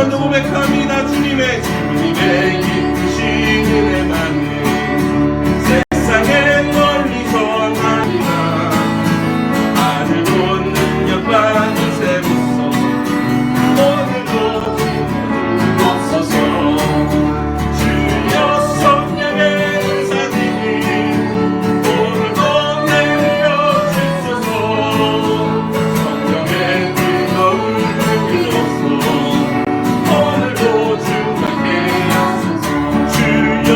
먼저 고백합니다. 주님의 기쁘신 은혜만은 세상에 멀리서 나니라. 아들 본 능력 받은 세무서 오늘도 없어서 주여 성령의 은사님이 오늘도 내려주소서. 성령의 뜨거운 불로서 오늘도 주님께 하소서. 주여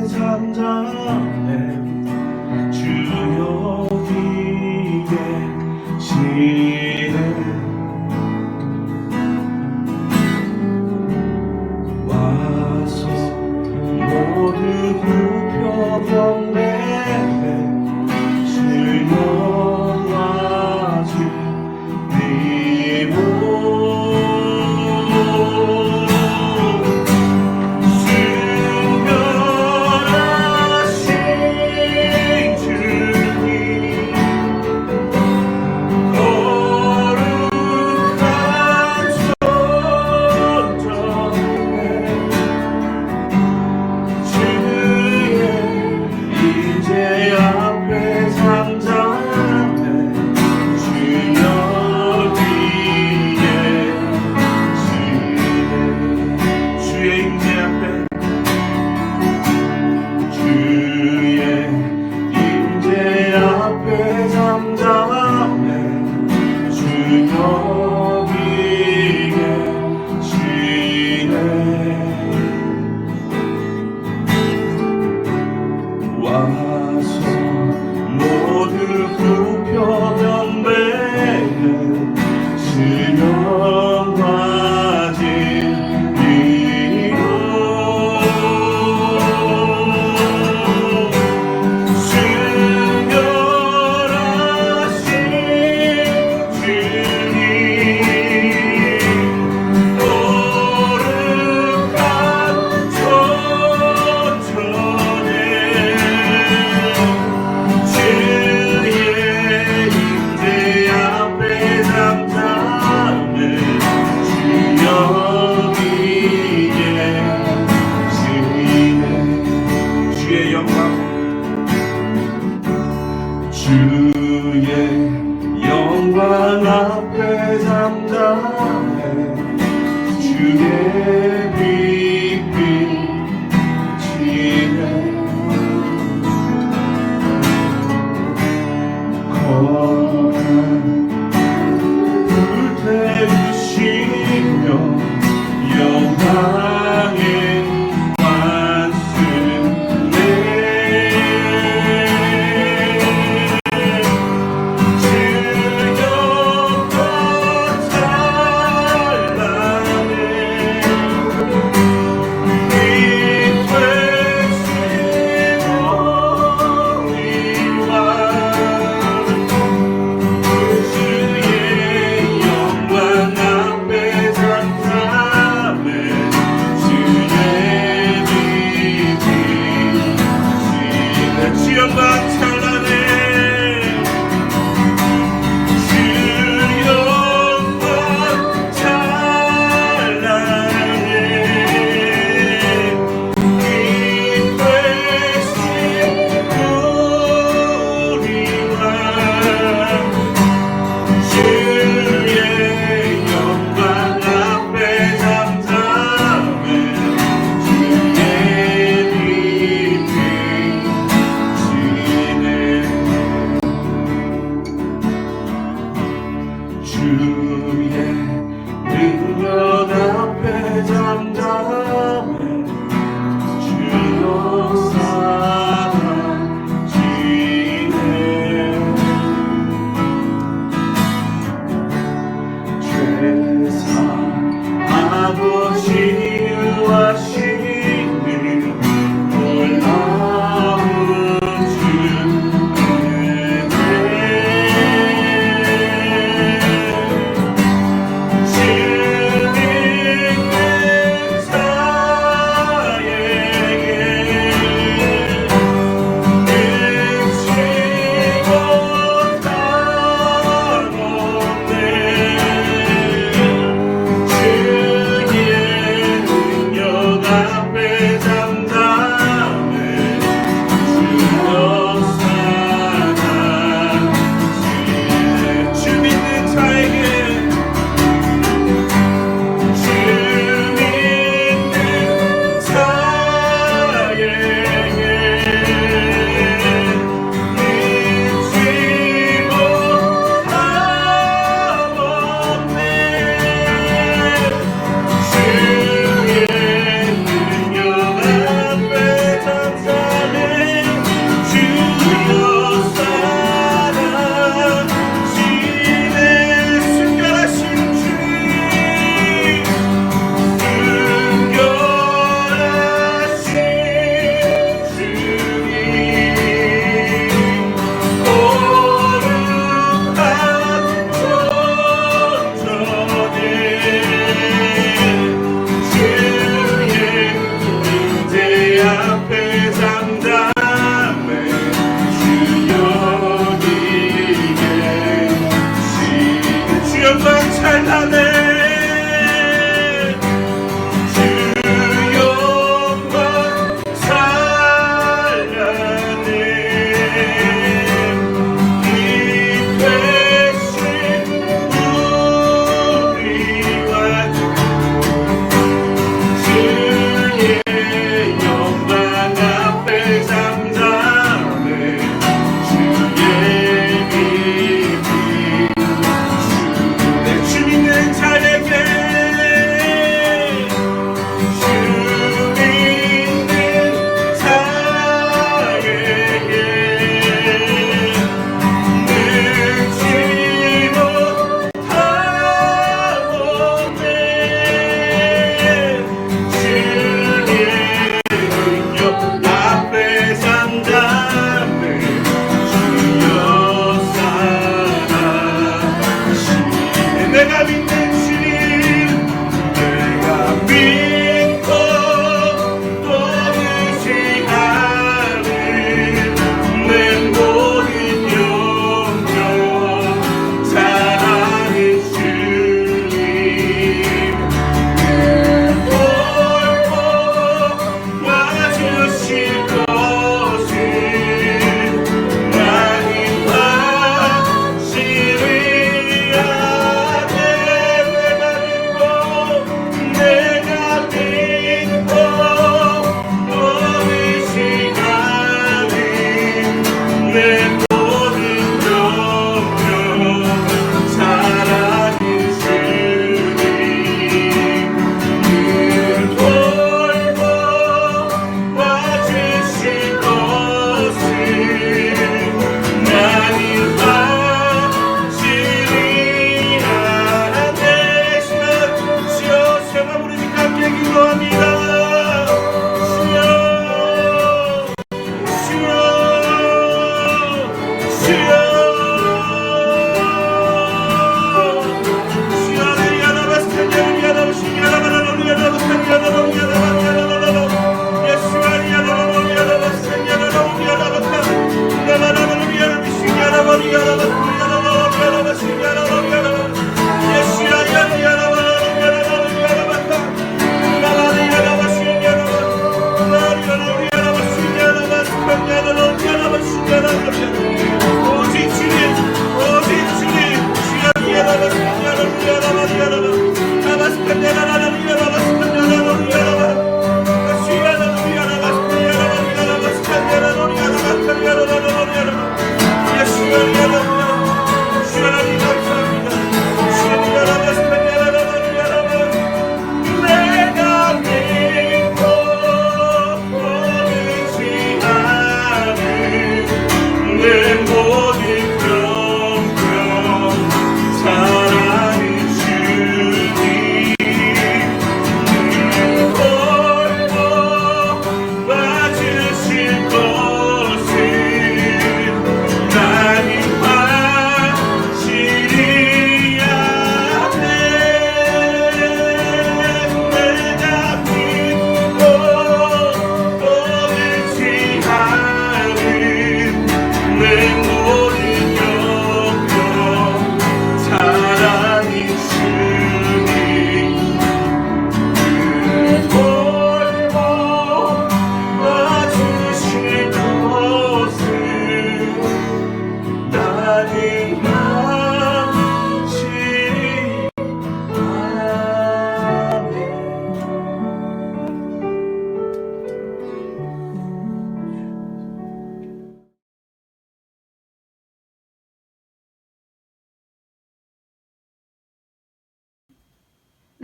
잠잠해 주여 여기 계시네 와서 모두 굽혀 경배해 주여 주리오 순결하신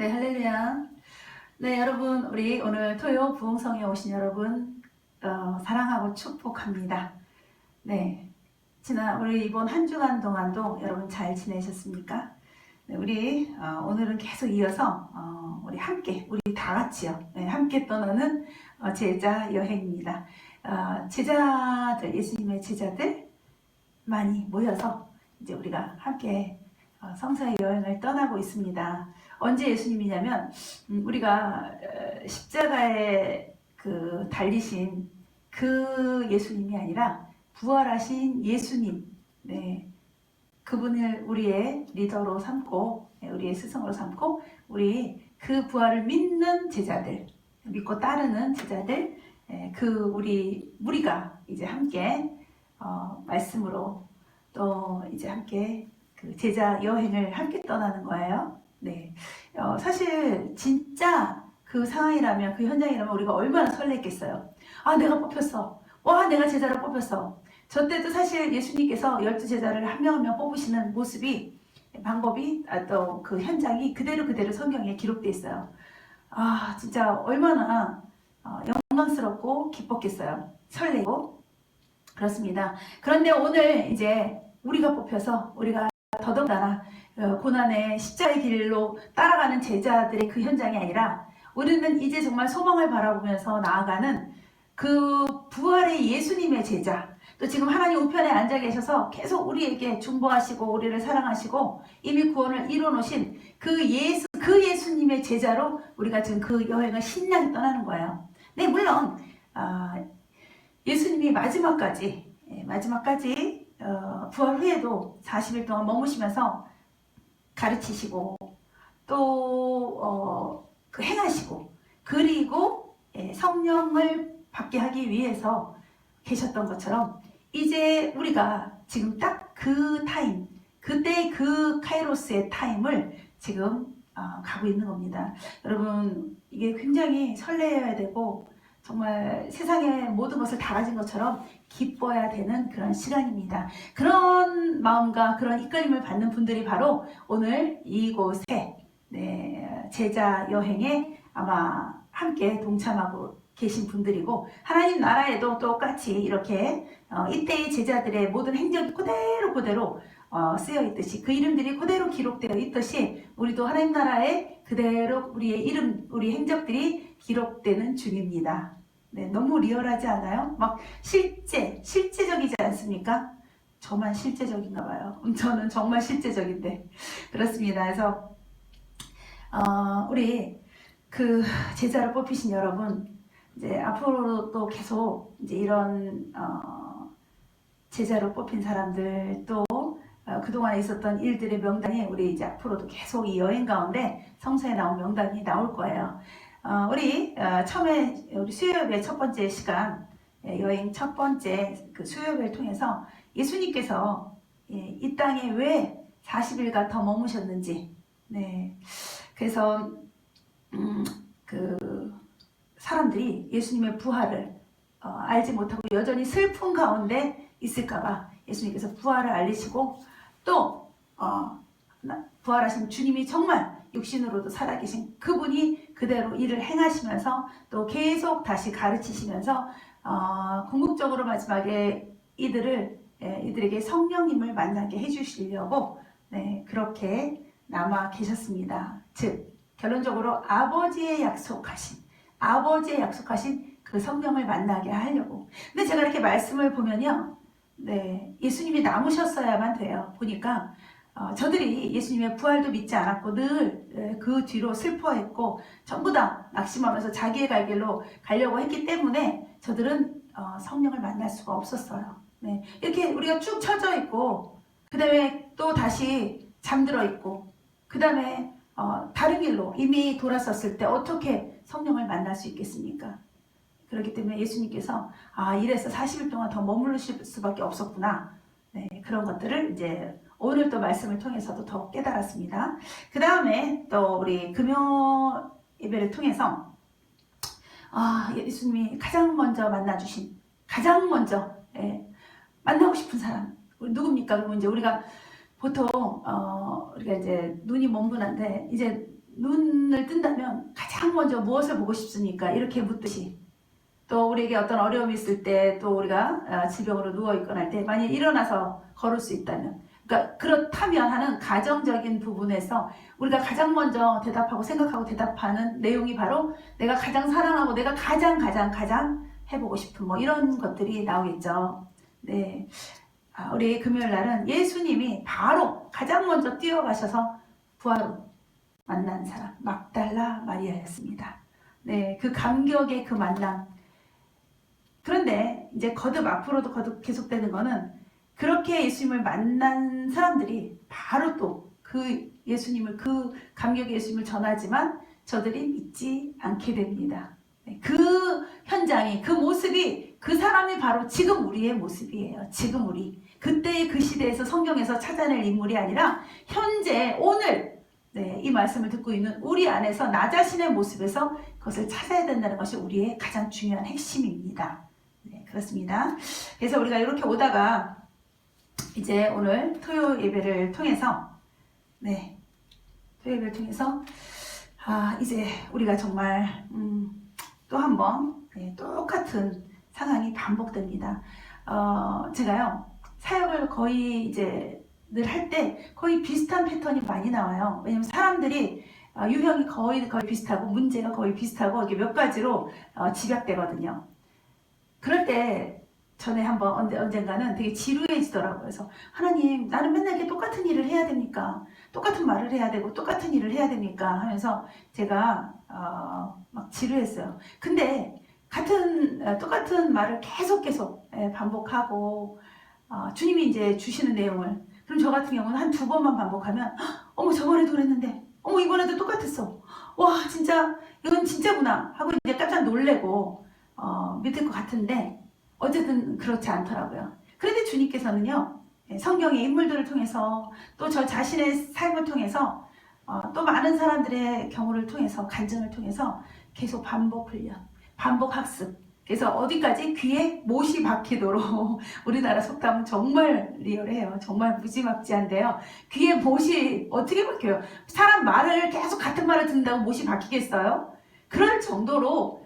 네, 할렐루야. 네, 여러분, 우리 오늘 토요 부흥성에 오신 여러분, 사랑하고 축복합니다. 네, 우리 이번 한 주간 동안도 여러분 잘 지내셨습니까? 네, 우리 오늘은 계속 이어서 우리 함께, 우리 다 같이요. 네, 함께 떠나는 제자 여행입니다. 제자들, 예수님의 제자들 많이 모여서 이제 우리가 함께 성사의 여행을 떠나고 있습니다. 언제 예수님이냐면 우리가 십자가에 그 달리신 그 예수님이 아니라 부활하신 예수님, 네, 그분을 우리의 리더로 삼고 우리의 스승으로 삼고 우리 그 부활을 믿는 제자들, 믿고 따르는 제자들, 우리가 이제 함께 말씀으로 또 이제 함께 그 제자 여행을 함께 떠나는 거예요. 네, 사실 진짜 그 상황이라면, 그 현장이라면 우리가 얼마나 설렜겠어요. 아, 내가 뽑혔어. 와, 내가 제자를 뽑혔어. 저 때도 사실 예수님께서 12제자를 한 명 한 명 뽑으시는 모습이, 방법이, 또 그 현장이 그대로 성경에 기록되어 있어요. 아, 진짜 얼마나 영광스럽고 기뻤겠어요. 설레고. 그렇습니다. 그런데 오늘 이제 우리가 뽑혀서 우리가 더더군다나 고난의 십자가의 길로 따라가는 제자들의 그 현장이 아니라 우리는 이제 정말 소망을 바라보면서 나아가는 그 부활의 예수님의 제자, 또 지금 하나님 우편에 앉아 계셔서 계속 우리에게 중보하시고 우리를 사랑하시고 이미 구원을 이뤄놓으신 그 예수님의 제자로 우리가 지금 그 여행을 신나게 떠나는 거예요. 네, 물론 예수님이 마지막까지 부활 후에도 40일 동안 머무시면서 가르치시고 또 행하시고 그리고 성령을 받게 하기 위해서 계셨던 것처럼 이제 우리가 지금 딱 그 타임, 그때 그 카이로스의 타임을 지금 가고 있는 겁니다. 여러분, 이게 굉장히 설레어야 되고 정말 세상의 모든 것을 다 가진 것처럼 기뻐야 되는 그런 시간입니다. 그런 마음과 그런 이끌림을 받는 분들이 바로 오늘 이곳에 제자 여행에 아마 함께 동참하고 계신 분들이고, 하나님 나라에도 똑같이 이렇게 이때의 제자들의 모든 행적이 그대로 쓰여 있듯이, 그 이름들이 그대로 기록되어 있듯이 우리도 하나님 나라에 그대로 우리의 이름, 우리 행적들이 기록되는 중입니다. 네, 너무 리얼하지 않아요? 막 실제적이지 않습니까? 저만 실제적인가 봐요. 저는 정말 실제적인데 그렇습니다. 그래서 우리 그 제자로 뽑히신 여러분, 이제 앞으로도 계속 이제 이런 제자로 뽑힌 사람들, 또 그동안에 있었던 일들의 명단이 우리 이제 앞으로도 계속 이 여행 가운데 성서에 나온 명단이 나올 거예요. 우리 처음에 우리 수요예배 첫 번째 시간, 여행 첫 번째 그 수요예배를 통해서 예수님께서 이 땅에 왜 40일간 더 머무셨는지, 네, 그래서 그 사람들이 예수님의 부활을 알지 못하고 여전히 슬픈 가운데 있을까봐 예수님께서 부활을 알리시고, 또 부활하신 주님이 정말 육신으로도 살아계신 그분이 그대로 일을 행하시면서 또 계속 다시 가르치시면서 궁극적으로 마지막에 이들에게 성령님을 만나게 해주시려고 그렇게 남아 계셨습니다. 즉 결론적으로 아버지의 약속하신 그 성령을 만나게 하려고. 근데 제가 이렇게 말씀을 보면요, 예수님이 남으셨어야만 돼요. 보니까 저들이 예수님의 부활도 믿지 않았고 늘 그 뒤로 슬퍼했고 전부 다 낙심하면서 자기의 갈 길로 가려고 했기 때문에 저들은 성령을 만날 수가 없었어요. 이렇게 우리가 쭉 처져 있고 그 다음에 또 다시 잠들어 있고 그 다음에 다른 길로 이미 돌아섰을 때 어떻게 성령을 만날 수 있겠습니까? 그렇기 때문에 예수님께서 이래서 40일 동안 더 머무르실 수밖에 없었구나. 그런 것들을 이제 오늘 또 말씀을 통해서도 더 깨달았습니다. 그 다음에 또 우리 금요 예배를 통해서 예수님이 가장 먼저 만나주신, 가장 먼저 만나고 싶은 사람 누굽니까? 그러면 이제 우리가 보통 우리가 이제 눈이 먼 분한테 이제 눈을 뜬다면 가장 먼저 무엇을 보고 싶습니까? 이렇게 묻듯이 또 우리에게 어떤 어려움이 있을 때 또 우리가 질병으로 누워있거나 할 때 만약 일어나서 걸을 수 있다면 그러니까 그렇다면 하는 가정적인 부분에서 우리가 가장 먼저 대답하고 생각하고 대답하는 내용이 바로 내가 가장 사랑하고 내가 가장 해보고 싶은 뭐 이런 것들이 나오겠죠. 네, 우리 금요일 날은 예수님이 바로 가장 먼저 뛰어가셔서 부활로 만난 사람 막달라 마리아였습니다. 네, 그 감격의 그 만남. 그런데 이제 앞으로도 거듭 계속되는 거는 그렇게 예수님을 만난 사람들이 바로 또 그 예수님을 그 감격의 예수님을 전하지만 저들이 믿지 않게 됩니다. 네, 그 현장이 그 모습이 그 사람이 바로 지금 우리의 모습이에요. 지금 우리 그때의 그 시대에서 성경에서 찾아낼 인물이 아니라 현재 오늘 네, 이 말씀을 듣고 있는 우리 안에서 나 자신의 모습에서 그것을 찾아야 된다는 것이 우리의 가장 중요한 핵심입니다. 네, 그렇습니다. 그래서 우리가 이렇게 오다가 이제 오늘 토요 예배를 통해서 토요 예배를 통해서 이제 우리가 정말 또 한 번 똑같은 상황이 반복됩니다. 제가요 사역을 거의 이제 늘 할 때 거의 비슷한 패턴이 많이 나와요. 왜냐면 사람들이 유형이 거의 비슷하고 문제가 거의 비슷하고 이게 몇 가지로 집약되거든요. 그럴 때 전에 한번 언젠가는 되게 지루해지더라고요. 그래서 하나님 나는 맨날 이렇게 똑같은 일을 해야 됩니까? 똑같은 말을 해야 되고 똑같은 일을 해야 됩니까? 하면서 제가 막 지루했어요. 근데 똑같은 말을 계속 반복하고 주님이 이제 주시는 내용을 그럼 저 같은 경우는 한 2번만 반복하면 어머 저번에도 그랬는데 어머 이번에도 똑같았어. 와 진짜 이건 진짜구나 하고 이제 깜짝 놀래고 믿을 것 같은데 어쨌든 그렇지 않더라고요. 그런데 주님께서는요 성경의 인물들을 통해서 또 저 자신의 삶을 통해서 또 많은 사람들의 경우를 통해서 간증을 통해서 계속 반복 훈련, 반복 학습. 그래서 어디까지 귀에 못이 박히도록 우리나라 속담은 정말 리얼해요. 정말 무지막지한데요. 귀에 못이 어떻게 박혀요? 사람 말을 계속 같은 말을 듣는다고 못이 박히겠어요? 그럴 정도로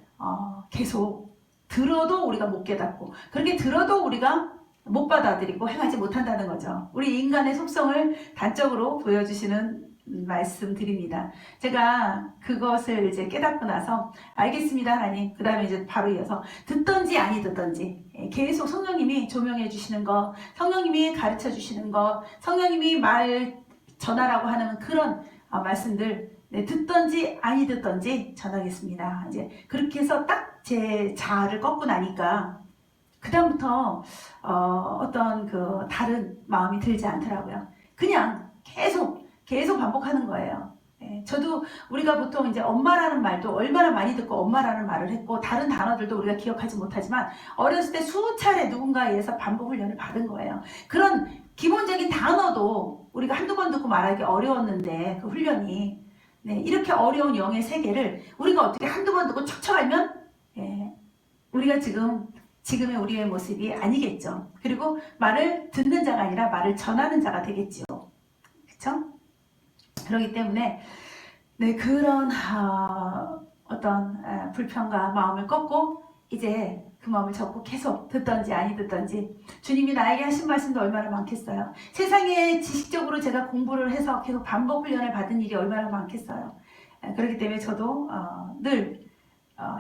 계속 들어도 우리가 못 깨닫고 그렇게 들어도 우리가 못 받아들이고 행하지 못한다는 거죠. 우리 인간의 속성을 단적으로 보여주시는 말씀드립니다. 제가 그것을 이제 깨닫고 나서 알겠습니다 하나님. 그 다음에 이제 바로 이어서 듣던지 아니 듣던지 계속 성령님이 조명해 주시는 거, 성령님이 가르쳐 주시는 거, 성령님이 말 전하라고 하는 그런 말씀들 듣던지 아니 듣던지 전하겠습니다. 이제 그렇게 해서 딱 제 자아를 꺾고 나니까 그 다음부터 어떤 그 다른 마음이 들지 않더라고요. 그냥 계속 반복하는 거예요. 저도 우리가 보통 이제 엄마라는 말도 얼마나 많이 듣고 엄마라는 말을 했고 다른 단어들도 우리가 기억하지 못하지만 어렸을 때 수차례 누군가에 의해서 반복 훈련을 받은 거예요. 그런 기본적인 단어도 우리가 한두 번 듣고 말하기 어려웠는데 그 훈련이 이렇게 어려운 영의 세계를 우리가 어떻게 한두 번 듣고 척척 알면 우리가 지금의 우리의 모습이 아니겠죠. 그리고 말을 듣는 자가 아니라 말을 전하는 자가 되겠죠. 그렇죠? 그렇기 때문에 그런 어떤 불평과 마음을 꺾고 이제 그 마음을 접고 계속 듣던지 아니 듣던지 주님이 나에게 하신 말씀도 얼마나 많겠어요. 세상에 지식적으로 제가 공부를 해서 계속 반복 훈련을 받은 일이 얼마나 많겠어요. 그렇기 때문에 저도 늘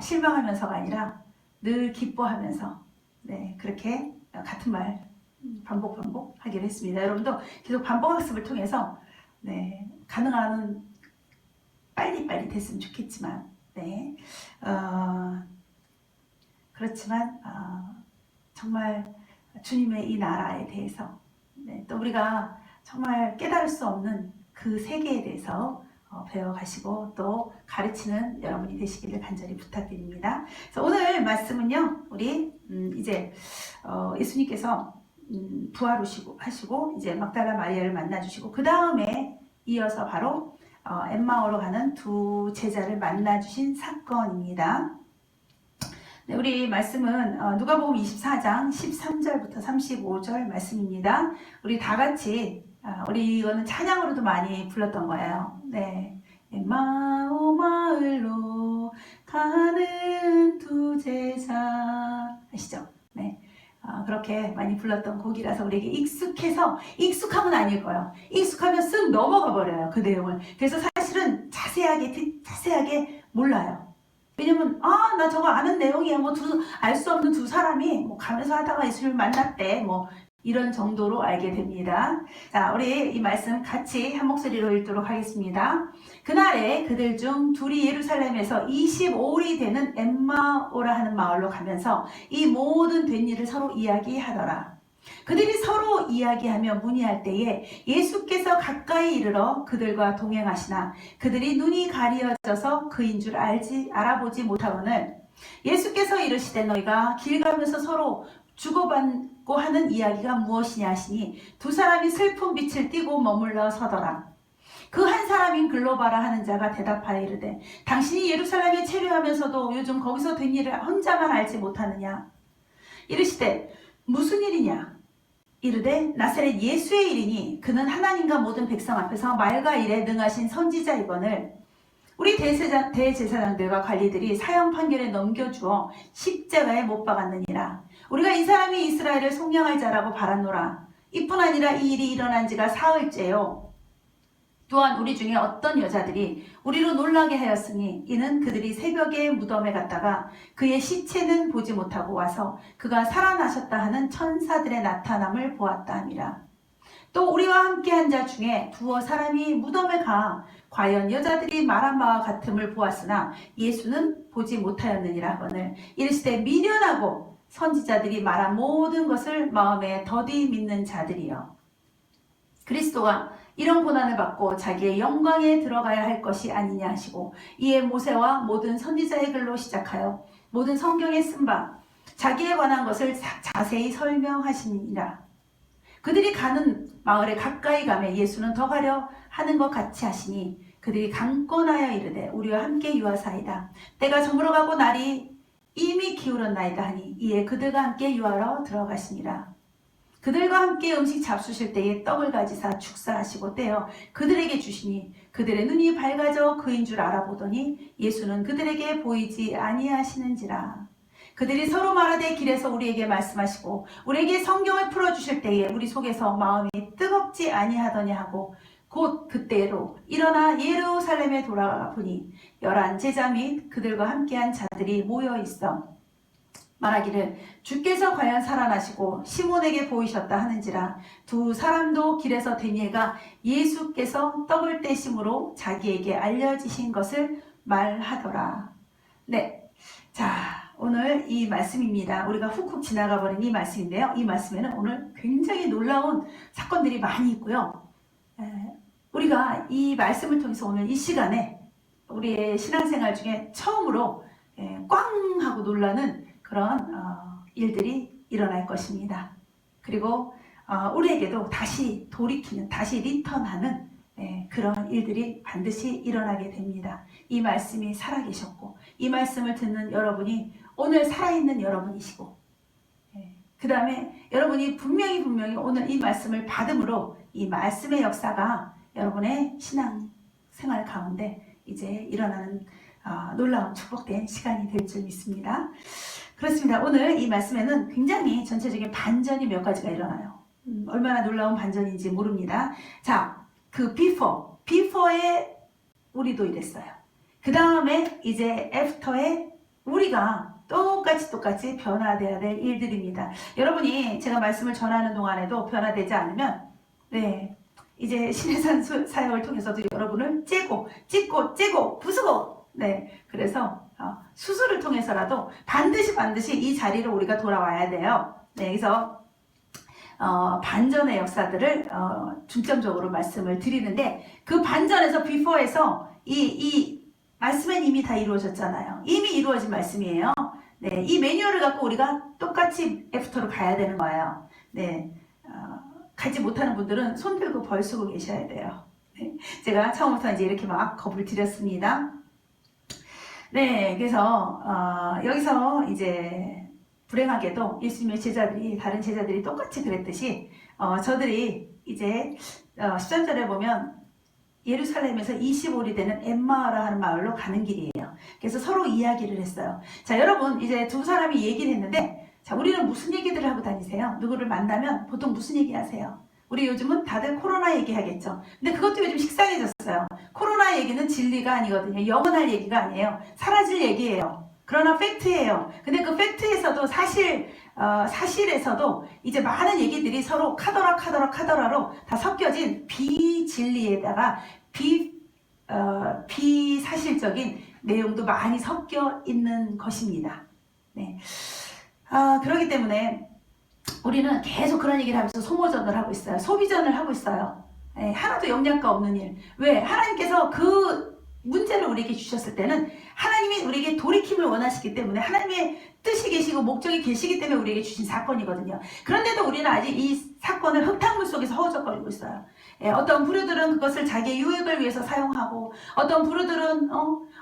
실망하면서가 아니라 늘 기뻐하면서 그렇게 같은 말 반복하기로 했습니다. 여러분도 계속 반복 학습을 통해서 가능한 빨리 됐으면 좋겠지만 그렇지만 정말 주님의 이 나라에 대해서 또 우리가 정말 깨달을 수 없는 그 세계에 대해서 배워가시고 또 가르치는 여러분이 되시기를 간절히 부탁드립니다. 그래서 오늘 말씀은요, 우리 이제 예수님께서 부활하시고 이제 막달라 마리아를 만나주시고 그 다음에 이어서 바로 엠마오로 가는 두 제자를 만나주신 사건입니다. 우리 말씀은 누가복음 24장 13절부터 35절 말씀입니다. 우리 다 같이 우리 이거는 찬양으로도 많이 불렀던 거예요. 엠마오 마을로 가는 두 제자. 아시죠? 네. 그렇게 많이 불렀던 곡이라서 우리에게 익숙하면 아닐 거예요. 익숙하면 쓱 넘어가 버려요. 그 내용을. 그래서 사실은 자세하게 몰라요. 왜냐면 나 저거 아는 내용이야. 뭐 알 수 없는 두 사람이 뭐 가면서 하다가 예수를 만났대. 뭐 이런 정도로 알게 됩니다. 자, 우리 이 말씀 같이 한 목소리로 읽도록 하겠습니다. 그날에 그들 중 둘이 예루살렘에서 25일이 되는 엠마오라 하는 마을로 가면서 이 모든 된 일을 서로 이야기하더라. 그들이 서로 이야기하며 문의할 때에 예수께서 가까이 이르러 그들과 동행하시나 그들이 눈이 가리어져서 그인 줄 알아보지 못하거늘 예수께서 이르시되 너희가 길 가면서 서로 주고받고 하는 이야기가 무엇이냐 하시니 두 사람이 슬픈 빛을 띠고 머물러 서더라. 그 한 사람인 글로바라 하는 자가 대답하여 이르되 당신이 예루살렘에 체류하면서도 요즘 거기서 된 일을 혼자만 알지 못하느냐. 이르시되 무슨 일이냐. 이르되 나사렛 예수의 일이니 그는 하나님과 모든 백성 앞에서 말과 일에 능하신 선지자이거늘 우리 대제사장들과 관리들이 사형 판결에 넘겨주어 십자가에 못 박았느니라. 우리가 이 사람이 이스라엘을 속량할 자라고 바랐노라. 이뿐 아니라 이 일이 일어난 지가 사흘째요. 또한 우리 중에 어떤 여자들이 우리로 놀라게 하였으니 이는 그들이 새벽에 무덤에 갔다가 그의 시체는 보지 못하고 와서 그가 살아나셨다 하는 천사들의 나타남을 보았다 함이라. 또 우리와 함께한 자 중에 두어 사람이 무덤에 가 과연 여자들이 말한 바와 같음을 보았으나 예수는 보지 못하였느니라 하거늘 이르시되 미련하고 선지자들이 말한 모든 것을 마음에 더디 믿는 자들이여. 그리스도가 이런 고난을 받고 자기의 영광에 들어가야 할 것이 아니냐 하시고 이에 모세와 모든 선지자의 글로 시작하여 모든 성경에 쓴 바 자기에 관한 것을 자세히 설명하시니라. 그들이 가는 마을에 가까이 가매 예수는 더 가려 하는 것 같이 하시니 그들이 강권하여 이르되 우리와 함께 유하사이다. 때가 저물어가고 날이 이미 기울었나이다 하니 이에 그들과 함께 유하러 들어가시니라. 그들과 함께 음식 잡수실 때에 떡을 가지사 축사하시고 떼어 그들에게 주시니 그들의 눈이 밝아져 그인 줄 알아보더니 예수는 그들에게 보이지 아니하시는지라. 그들이 서로 말하되 길에서 우리에게 말씀하시고 우리에게 성경을 풀어주실 때에 우리 속에서 마음이 뜨겁지 아니하더냐 하고 곧 그때로 일어나 예루살렘에 돌아가 보니 11 제자 및 그들과 함께한 자들이 모여 있어 말하기를 주께서 과연 살아나시고 시몬에게 보이셨다 하는지라. 두 사람도 길에서 된 일가 예수께서 떡을 떼심으로 자기에게 알려지신 것을 말하더라. 네, 자 오늘 이 말씀입니다. 우리가 훅훅 지나가 버린 이 말씀인데요. 이 말씀에는 오늘 굉장히 놀라운 사건들이 많이 있고요. 우리가 이 말씀을 통해서 오늘 이 시간에 우리의 신앙생활 중에 처음으로 꽝 하고 놀라는 그런 일들이 일어날 것입니다. 그리고 우리에게도 다시 돌이키는, 다시 리턴하는 그런 일들이 반드시 일어나게 됩니다. 이 말씀이 살아계셨고 이 말씀을 듣는 여러분이 오늘 살아있는 여러분이시고 그 다음에 여러분이 분명히 오늘 이 말씀을 받음으로 이 말씀의 역사가 여러분의 신앙생활 가운데 이제 일어나는 놀라운 축복된 시간이 될 줄 믿습니다. 그렇습니다. 오늘 이 말씀에는 굉장히 전체적인 반전이 몇 가지가 일어나요. 얼마나 놀라운 반전인지 모릅니다. 자, 그 before에 우리도 이랬어요. 그 다음에 이제 after에 우리가 똑같이 변화되어야 될 일들입니다. 여러분이 제가 말씀을 전하는 동안에도 변화되지 않으면 이제 신해산 사역을 통해서도 여러분을 찌고 부수고 그래서 수술을 통해서라도 반드시 이 자리로 우리가 돌아와야 돼요. 그래서 반전의 역사들을 중점적으로 말씀을 드리는데 그 반전에서 before에서 이 말씀은 이미 다 이루어졌잖아요. 이미 이루어진 말씀이에요. 이 매뉴얼을 갖고 우리가 똑같이 애프터로 가야 되는 거예요. 가지 못하는 분들은 손 들고 벌 쓰고 계셔야 돼요. 제가 처음부터 이제 이렇게 막 겁을 드렸습니다. 그래서 여기서 이제 불행하게도 예수님의 제자들이 다른 제자들이 똑같이 그랬듯이 저들이 이제 13절에 보면 예루살렘에서 25리 되는 엠마오라 하는 마을로 가는 길이에요. 그래서 서로 이야기를 했어요. 자, 여러분 이제 두 사람이 얘기를 했는데, 자, 우리는 무슨 얘기들을 하고 다니세요? 누구를 만나면 보통 무슨 얘기 하세요? 우리 요즘은 다들 코로나 얘기하겠죠. 근데 그것도 요즘 식상해졌어요. 코로나 얘기는 진리가 아니거든요. 영원할 얘기가 아니에요. 사라질 얘기예요. 그러나 팩트예요. 근데 그 팩트에서도 사실에서도 이제 많은 얘기들이 서로 카더라로 다 섞여진 비진리에다가 비사실적인 내용도 많이 섞여 있는 것입니다. 네. 그렇기 때문에 우리는 계속 그런 얘기를 하면서 소모전을 하고 있어요. 소비전을 하고 있어요. 네, 하나도 영양가 없는 일. 왜? 하나님께서 그 문제를 우리에게 주셨을 때는 하나님이 우리에게 돌이킴을 원하시기 때문에, 하나님의 뜻이 계시고 목적이 계시기 때문에 우리에게 주신 사건이거든요. 그런데도 우리는 아직 이 사건을 흙탕물 속에서 허우적거리고 있어요. 어떤 부류들은 그것을 자기의 유익을 위해서 사용하고, 어떤 부류들은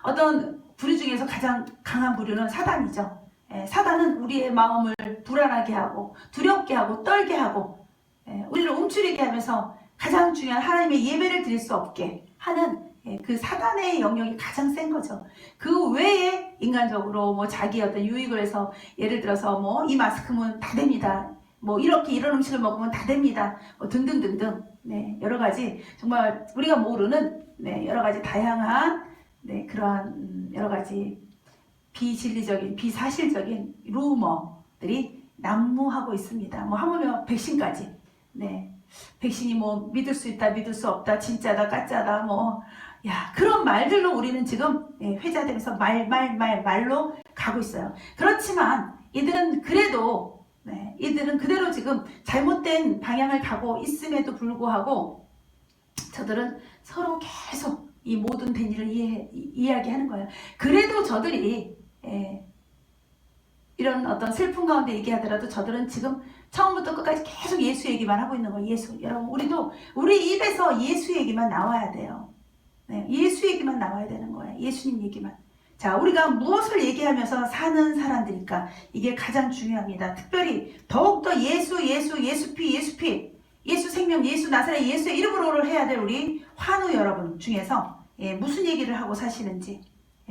어떤 부류 중에서 가장 강한 부류는 사단이죠. 사단은 우리의 마음을 불안하게 하고 두렵게 하고 떨게 하고 우리를 움츠리게 하면서 가장 중요한 하나님의 예배를 드릴 수 없게 하는 그 사단의 영역이 가장 센 거죠. 그 외에 인간적으로 뭐 자기 어떤 유익을 해서, 예를 들어서 뭐 이 마스크면 다 됩니다. 뭐 이렇게 이런 음식을 먹으면 다 됩니다. 뭐 등등등등. 네, 여러 가지 정말 우리가 모르는 여러 가지 다양한 그러한 여러 가지 비진리적인 비사실적인 루머들이 난무하고 있습니다. 뭐 하물며 백신까지. 네. 백신이 뭐 믿을 수 있다, 믿을 수 없다, 진짜다, 가짜다, 뭐, 야, 그런 말들로 우리는 지금 회자되면서 말로 가고 있어요. 그렇지만 이들은 그래도, 이들은 그대로 지금 잘못된 방향을 가고 있음에도 불구하고 저들은 서로 계속 이 모든 된 일을 이야기하는 거예요. 그래도 저들이 이런 어떤 슬픔 가운데 얘기하더라도 저들은 지금 처음부터 끝까지 계속 예수 얘기만 하고 있는 거예요. 예수. 여러분, 우리도 우리 입에서 예수 얘기만 나와야 돼요. 예수 얘기만 나와야 되는 거예요. 예수님 얘기만. 자, 우리가 무엇을 얘기하면서 사는 사람들일까? 이게 가장 중요합니다. 특별히 더욱더 예수피, 예수 생명, 예수 나사렛, 예수의 이름으로를 해야 될 우리 환우 여러분 중에서 무슨 얘기를 하고 사시는지,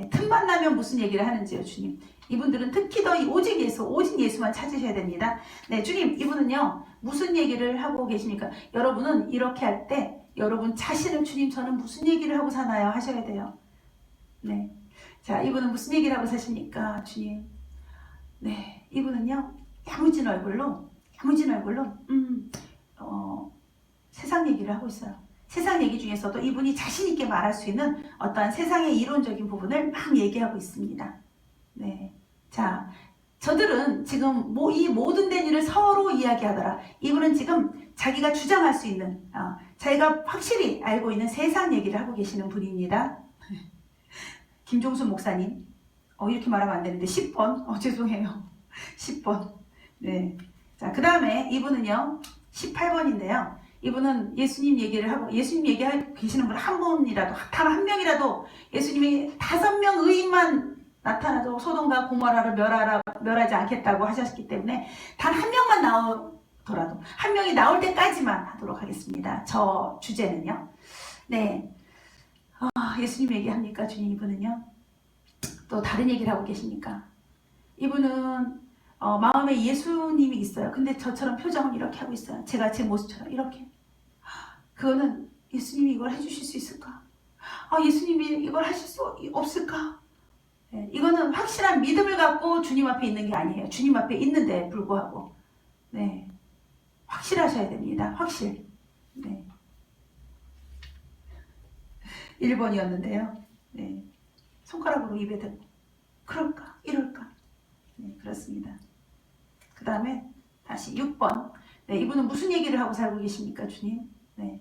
틈만 나면 무슨 얘기를 하는지요, 주님. 이분들은 특히 더 오직 예수만 찾으셔야 됩니다. 네, 주님, 이분은요, 무슨 얘기를 하고 계십니까? 여러분은 이렇게 할 때, 여러분 자신을 주님, 저는 무슨 얘기를 하고 사나요? 하셔야 돼요. 네. 자, 이분은 무슨 얘기를 하고 사십니까? 주님. 네, 이분은요, 야무진 얼굴로, 세상 얘기를 하고 있어요. 세상 얘기 중에서도 이분이 자신있게 말할 수 있는 어떠한 세상의 이론적인 부분을 막 얘기하고 있습니다. 네. 자, 저들은 지금 이 모든 된 일을 서로 이야기하더라. 이분은 지금 자기가 주장할 수 있는, 자기가 확실히 알고 있는 세상 얘기를 하고 계시는 분입니다. 김종수 목사님. 이렇게 말하면 안 되는데, 10번. 죄송해요. 10번. 네. 자, 그 다음에 이분은요, 18번인데요. 이분은 예수님 얘기를 하고, 예수님 얘기하고 계시는 분 한 분이라도, 단 한 명이라도, 예수님이 5명 의인만 나타나도 소돔과 고모라를 멸하지 않겠다고 하셨기 때문에 단 한 명만 나오더라도, 한 명이 나올 때까지만 하도록 하겠습니다. 저 주제는요. 네. 예수님 얘기합니까? 주님, 이분은요. 또 다른 얘기를 하고 계십니까? 이분은 마음에 예수님이 있어요. 근데 저처럼 표정을 이렇게 하고 있어요. 제가 제 모습처럼 이렇게. 그거는 예수님이 이걸 해주실 수 있을까? 예수님이 이걸 하실 수 없을까? 네, 이거는 확실한 믿음을 갖고 주님 앞에 있는 게 아니에요. 주님 앞에 있는데 불구하고. 네, 확실하셔야 됩니다. 확실. 네. 1번이었는데요. 네. 손가락으로 입에 대고 그럴까? 이럴까? 네, 그렇습니다. 그 다음에 다시 6번. 네, 이분은 무슨 얘기를 하고 살고 계십니까, 주님? 네.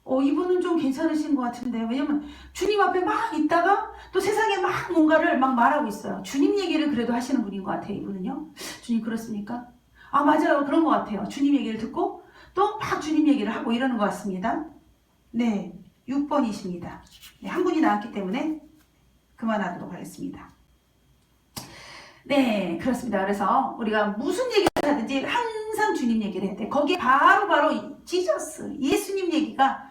이분은 좀 괜찮으신 것 같은데, 왜냐면 주님 앞에 막 있다가 또 세상에 막 뭔가를 막 말하고 있어요. 주님 얘기를 그래도 하시는 분인 것 같아요, 이분은요. 주님 그렇습니까? 맞아요. 그런 것 같아요. 주님 얘기를 듣고 또 막 주님 얘기를 하고 이러는 것 같습니다. 네, 6번이십니다. 네, 한 분이 나왔기 때문에 그만하도록 하겠습니다. 네, 그렇습니다. 그래서 우리가 무슨 얘기를 하든지 항상 주님 얘기를 해야 돼. 거기에 바로 지저스, 예수님 얘기가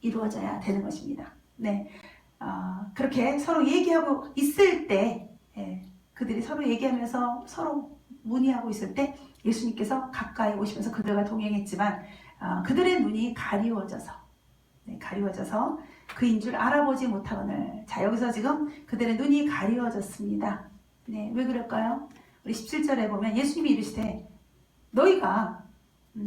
이루어져야 되는 것입니다. 네, 그렇게 서로 얘기하고 있을 때, 그들이 서로 얘기하면서 서로 문의하고 있을 때 예수님께서 가까이 오시면서 그들과 동행했지만 그들의 눈이 가리워져서 그인 줄 알아보지 못하거늘. 자, 여기서 지금 그들의 눈이 가리워졌습니다. 네, 왜 그럴까요? 우리 17절에 보면 예수님이 이르시되 너희가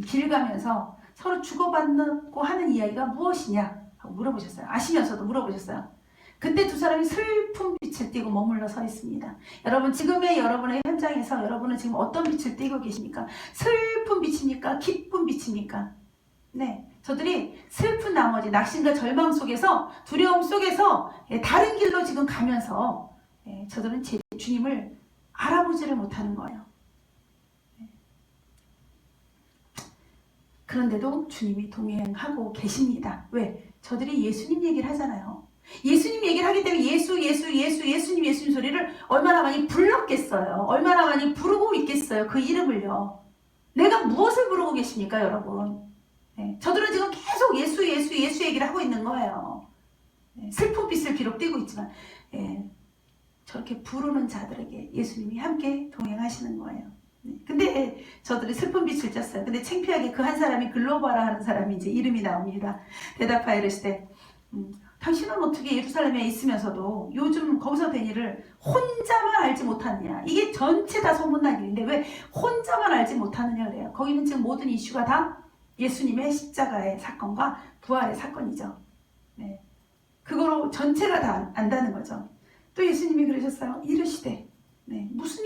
길 가면서 서로 주고받고 하는 이야기가 무엇이냐 하고 물어보셨어요. 아시면서도 물어보셨어요. 그때 두 사람이 슬픈 빛을 띠고 머물러 서 있습니다. 여러분, 지금의 여러분의 현장에서 여러분은 지금 어떤 빛을 띠고 계십니까? 슬픈 빛입니까? 기쁜 빛입니까? 네, 저들이 슬픈 나머지 낙심과 절망 속에서, 두려움 속에서 다른 길로 지금 가면서 저들은 제 주님을 알아보지를 못하는 거예요. 그런데도 주님이 동행하고 계십니다. 왜? 저들이 예수님 얘기를 하잖아요. 예수님 얘기를 하기 때문에 예수님 소리를 얼마나 많이 불렀겠어요. 얼마나 많이 부르고 있겠어요. 그 이름을요. 내가 무엇을 부르고 계십니까, 여러분? 네, 저들은 지금 계속 예수 얘기를 하고 있는 거예요. 슬픈 빛을 비록 띠고 있지만 저렇게 부르는 자들에게 예수님이 함께 동행하시는 거예요. 근데 저들이 슬픈 빛을 쪘어요. 근데 창피하게 그 한 사람이 글로바라 하는 사람이 이제 이름이 나옵니다. 대답하여 이르시되 당신은 어떻게 예루살렘에 있으면서도 요즘 거기서 된 일을 혼자만 알지 못하느냐. 이게 전체 다 소문난 일인데 왜 혼자만 알지 못하느냐 그래요. 거기는 지금 모든 이슈가 다 예수님의 십자가의 사건과 부활의 사건이죠. 네. 그거로 전체가 다 안다는 거죠. 또 예수님이 그러셨어요. 이르시되 무슨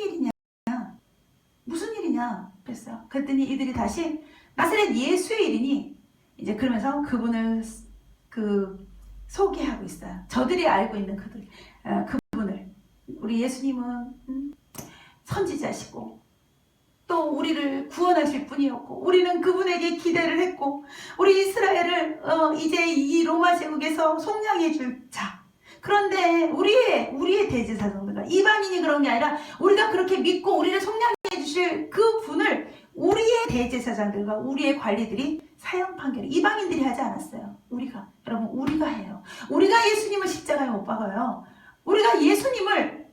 일이냐 그랬어요. 그랬더니 이들이 다시 나사렛 예수의 일이니 이제 그러면서 그분을 소개하고 있어요. 저들이 알고 있는 그분을. 우리 예수님은 선지자시고 또 우리를 구원하실 분이었고 우리는 그분에게 기대를 했고 우리 이스라엘을 이제 이 로마 제국에서 속량해 줄 자. 그런데 우리의 대제사장들과 이방인이 그런 게 아니라 우리가 그렇게 믿고 우리를 속량해 주실 그 분을 우리의 대제사장들과 우리의 관리들이 사형 판결을 이방인들이 하지 않았어요. 여러분 우리가 해요. 우리가 예수님을 십자가에 못 박아요. 우리가 예수님을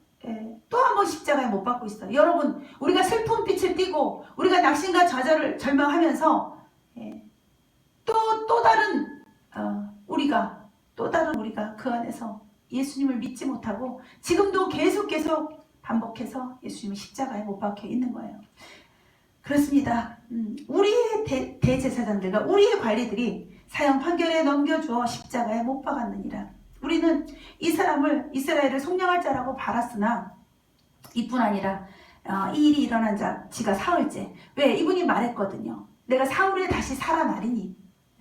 또 한 번 십자가에 못 박고 있어요. 여러분, 우리가 슬픈 빛을 띠고 우리가 낙심과 좌절을 절망하면서 또 다른 우리가 그 안에서 예수님을 믿지 못하고 지금도 계속 반복해서 예수님을 십자가에 못 박혀 있는 거예요. 그렇습니다. 우리의 대제사장들과 우리의 관리들이 사형 판결에 넘겨주어 십자가에 못 박았느니라. 우리는 이 사람을 이스라엘을 속량할 자라고 바랐으나 이뿐 아니라 이 일이 일어난 지가 사흘째. 왜? 이분이 말했거든요. 내가 사흘에 다시 살아나리니.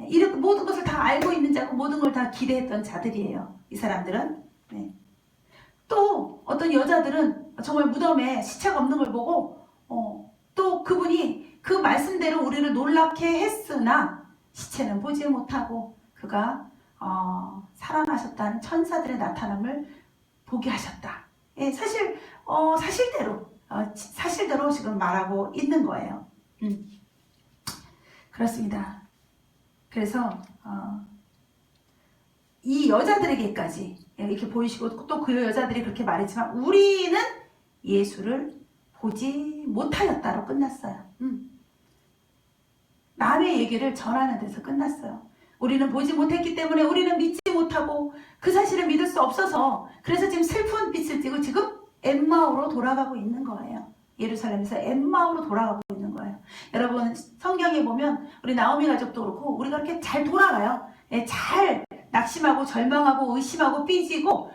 이렇게 모든 것을 다 알고 있는 자고 모든 걸 다 기대했던 자들이에요. 이 사람들은. 또 어떤 여자들은 정말 무덤에 시체가 없는 걸 보고 또 그분이 그 말씀대로 우리를 놀랍게 했으나 시체는 보지 못하고 그가 살아나셨다는 천사들의 나타남을 보게 하셨다. 사실대로 지금 말하고 있는 거예요. 그렇습니다. 그래서 이 여자들에게까지 이렇게 보이시고 또 그 여자들이 그렇게 말했지만 우리는 예수를 보지 못하였다로 끝났어요. 남의 얘기를 전하는 데서 끝났어요. 우리는 보지 못했기 때문에 우리는 믿지 못하고 그 사실을 믿을 수 없어서 그래서 지금 슬픈 빛을 띠고 지금 엠마오로 돌아가고 있는 거예요. 예루살렘에서 엠마오로 돌아가고 있는 거예요. 여러분 성경에 보면 우리 나오미 가족도 그렇고 우리가 그렇게 잘 돌아가요. 잘 낙심하고 절망하고 의심하고 삐지고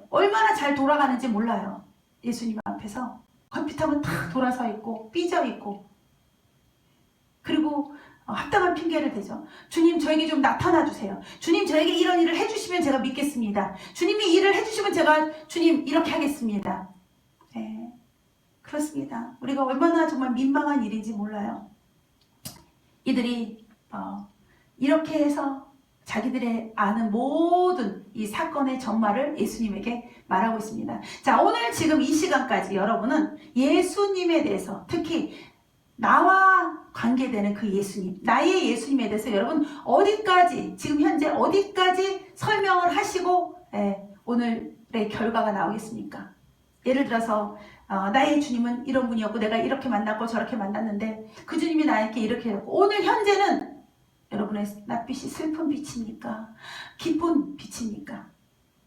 얼마나 잘 돌아가는지 몰라요. 예수님 앞에서 컴퓨터만 탁 돌아서 있고 삐져 있고 그리고 합당한 핑계를 대죠. 주님 저에게 좀 나타나 주세요. 주님 저에게 이런 일을 해주시면 제가 믿겠습니다. 주님이 일을 해주시면 제가 주님 이렇게 하겠습니다. 그렇습니다. 우리가 얼마나 정말 민망한 일인지 몰라요. 이들이 이렇게 해서 자기들의 아는 모든 이 사건의 전말을 예수님에게 말하고 있습니다. 자, 오늘 지금 이 시간까지 여러분은 예수님에 대해서 특히 나와 관계되는 그 예수님, 나의 예수님에 대해서 여러분 어디까지, 지금 현재 어디까지 설명을 하시고 오늘의 결과가 나오겠습니까? 예를 들어서 나의 주님은 이런 분이었고 내가 이렇게 만났고 저렇게 만났는데 그 주님이 나에게 이렇게 했고, 오늘 현재는 여러분의 낯빛이 슬픈 빛입니까? 기쁜 빛입니까?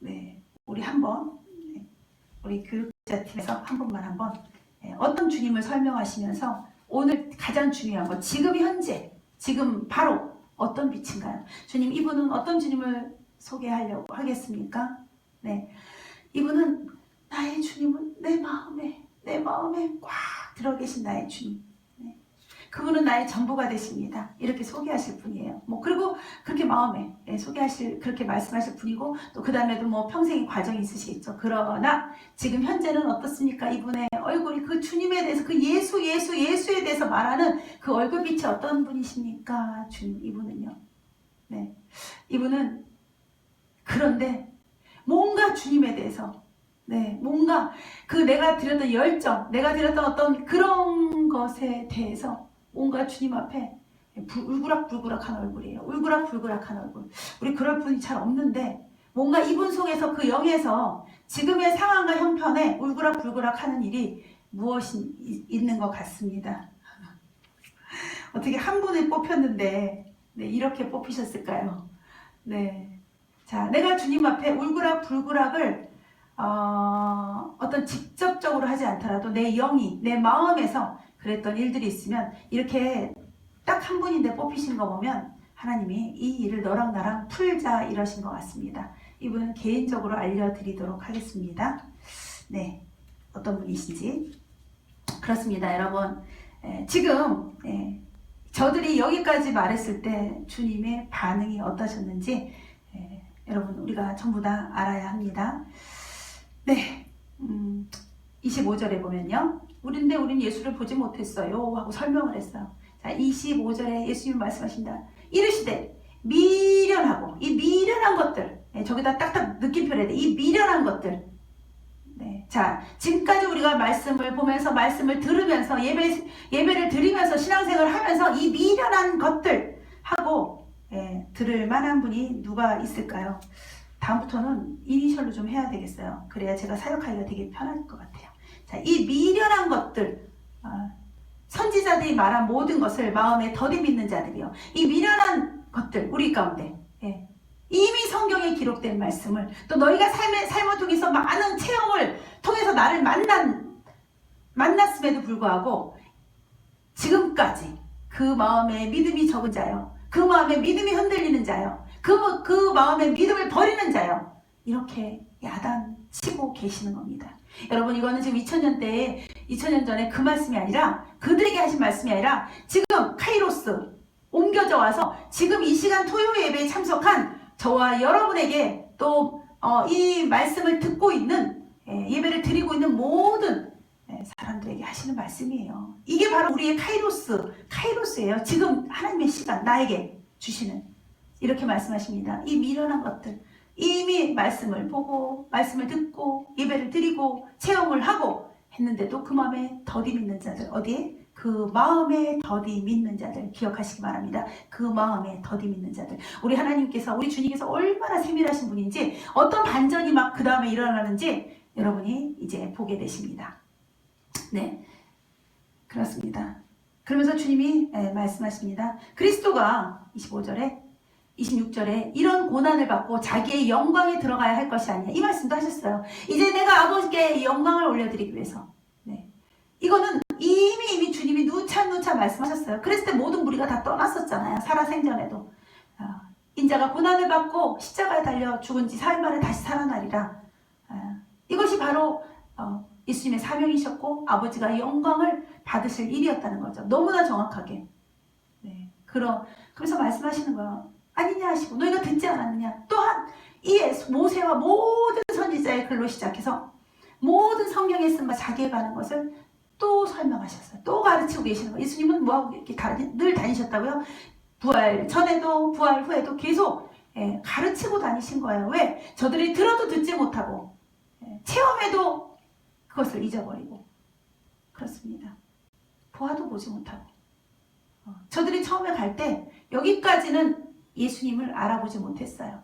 네, 우리 한번 우리 교육자팀에서 한 분만 한번 어떤 주님을 설명하시면서 오늘 가장 중요한 것, 지금 현재, 지금 바로 어떤 빛인가요? 주님, 이분은 어떤 주님을 소개하려고 하겠습니까? 네, 이분은 나의 주님은 내 마음에 꽉 들어 계신 나의 주님. 네. 그분은 나의 전부가 되십니다. 이렇게 소개하실 분이에요. 그리고 그렇게 마음에 소개하실, 그렇게 말씀하실 분이고, 또 그 다음에도 평생의 과정이 있으시겠죠. 그러나 지금 현재는 어떻습니까? 이분의 얼굴이 그 주님에 대해서, 그 예수에 대해서 말하는 그 얼굴빛이 어떤 분이십니까? 주님, 이분은요. 네. 이분은 그런데 뭔가 주님에 대해서 뭔가 내가 드렸던 열정, 내가 드렸던 어떤 그런 것에 대해서 뭔가 주님 앞에 울그락불그락한 얼굴이에요. 울그락불그락한 얼굴. 우리 그럴 분이 잘 없는데 뭔가 이분 속에서 그 영에서 지금의 상황과 형편에 울그락불그락하는 일이 무엇이 있는 것 같습니다. 어떻게 한 분을 뽑혔는데 이렇게 뽑히셨을까요? 네, 자, 내가 주님 앞에 울그락불그락을 어떤 직접적으로 하지 않더라도 내 영이, 내 마음에서 그랬던 일들이 있으면 이렇게 딱 한 분인데 뽑히신 거 보면 하나님이 이 일을 너랑 나랑 풀자 이러신 것 같습니다. 이분은 개인적으로 알려드리도록 하겠습니다. 네, 어떤 분이신지. 그렇습니다, 여러분. 지금 저들이 여기까지 말했을 때 주님의 반응이 어떠셨는지 여러분 우리가 전부 다 알아야 합니다. 네, 25절에 보면요. 우린 예수를 보지 못했어요 하고 설명을 했어요. 자, 25절에 예수님 말씀하신다. 이르시되 미련하고, 이 미련한 것들, 저기다 딱딱 느낌표를 해야 돼. 이 미련한 것들. 네, 자, 지금까지 우리가 말씀을 보면서, 말씀을 들으면서, 예배를 드리면서, 신앙생활을 하면서 이 미련한 것들 하고 들을 만한 분이 누가 있을까요? 다음부터는 이니셜로 좀 해야 되겠어요. 그래야 제가 사역하기가 되게 편할 것 같아요. 자, 이 미련한 것들, 선지자들이 말한 모든 것을 마음에 더디 믿는 자들이요. 이 미련한 것들, 우리 가운데 이미 성경에 기록된 말씀을, 또 너희가 삶을 통해서 많은 체험을 통해서 나를 만났음에도 불구하고 지금까지 그 마음에 믿음이 적은 자요, 그 마음에 믿음이 흔들리는 자요, 그 마음에 믿음을 버리는 자요, 이렇게 야단치고 계시는 겁니다. 여러분, 이거는 지금 2000년 전에 그 말씀이 아니라, 그들에게 하신 말씀이 아니라 지금 카이로스 옮겨져 와서 지금 이 시간 토요 예배에 참석한 저와 여러분에게 또 이 말씀을 듣고 있는, 예배를 드리고 있는 모든 사람들에게 하시는 말씀이에요. 이게 바로 우리의 카이로스예요. 지금 하나님의 시간 나에게 주시는, 이렇게 말씀하십니다. 이 미련한 것들, 이미 말씀을 보고 말씀을 듣고 예배를 드리고 체험을 하고 했는데도 그 마음에 더디 믿는 자들, 어디에? 그 마음에 더디 믿는 자들 기억하시기 바랍니다. 그 마음에 더디 믿는 자들. 우리 하나님께서, 우리 주님께서 얼마나 세밀하신 분인지, 어떤 반전이 막 그 다음에 일어나는지 여러분이 이제 보게 되십니다. 네, 그렇습니다. 그러면서 주님이 말씀하십니다. 그리스도가 25절에 26절에 이런 고난을 받고 자기의 영광에 들어가야 할 것이 아니냐, 이 말씀도 하셨어요. 이제 내가 아버지께 영광을 올려드리기 위해서. 네, 이거는 이미 주님이 누차 말씀하셨어요. 그랬을 때 모든 무리가 다 떠났었잖아요. 살아생전에도. 인자가 고난을 받고 십자가에 달려 죽은 지 사흘 만에 다시 살아나리라. 이것이 바로 예수님의 사명이셨고 아버지가 영광을 받으실 일이었다는 거죠. 너무나 정확하게. 네, 그래서 말씀하시는 거예요. 아니냐 하시고, 너희가 듣지 않았느냐. 또한 이 모세와 모든 선지자의 글로 시작해서 모든 성경에 쓴 바 자기에 관한 것을 또 설명하셨어요. 또 가르치고 계시는 거예요. 예수님은 뭐하고 이렇게 늘 다니셨다고요? 부활 전에도 부활 후에도 계속 가르치고 다니신 거예요. 왜? 저들이 들어도 듣지 못하고 체험해도 그것을 잊어버리고. 그렇습니다. 보아도 보지 못하고 저들이 처음에 갈 때 여기까지는 예수님을 알아보지 못했어요.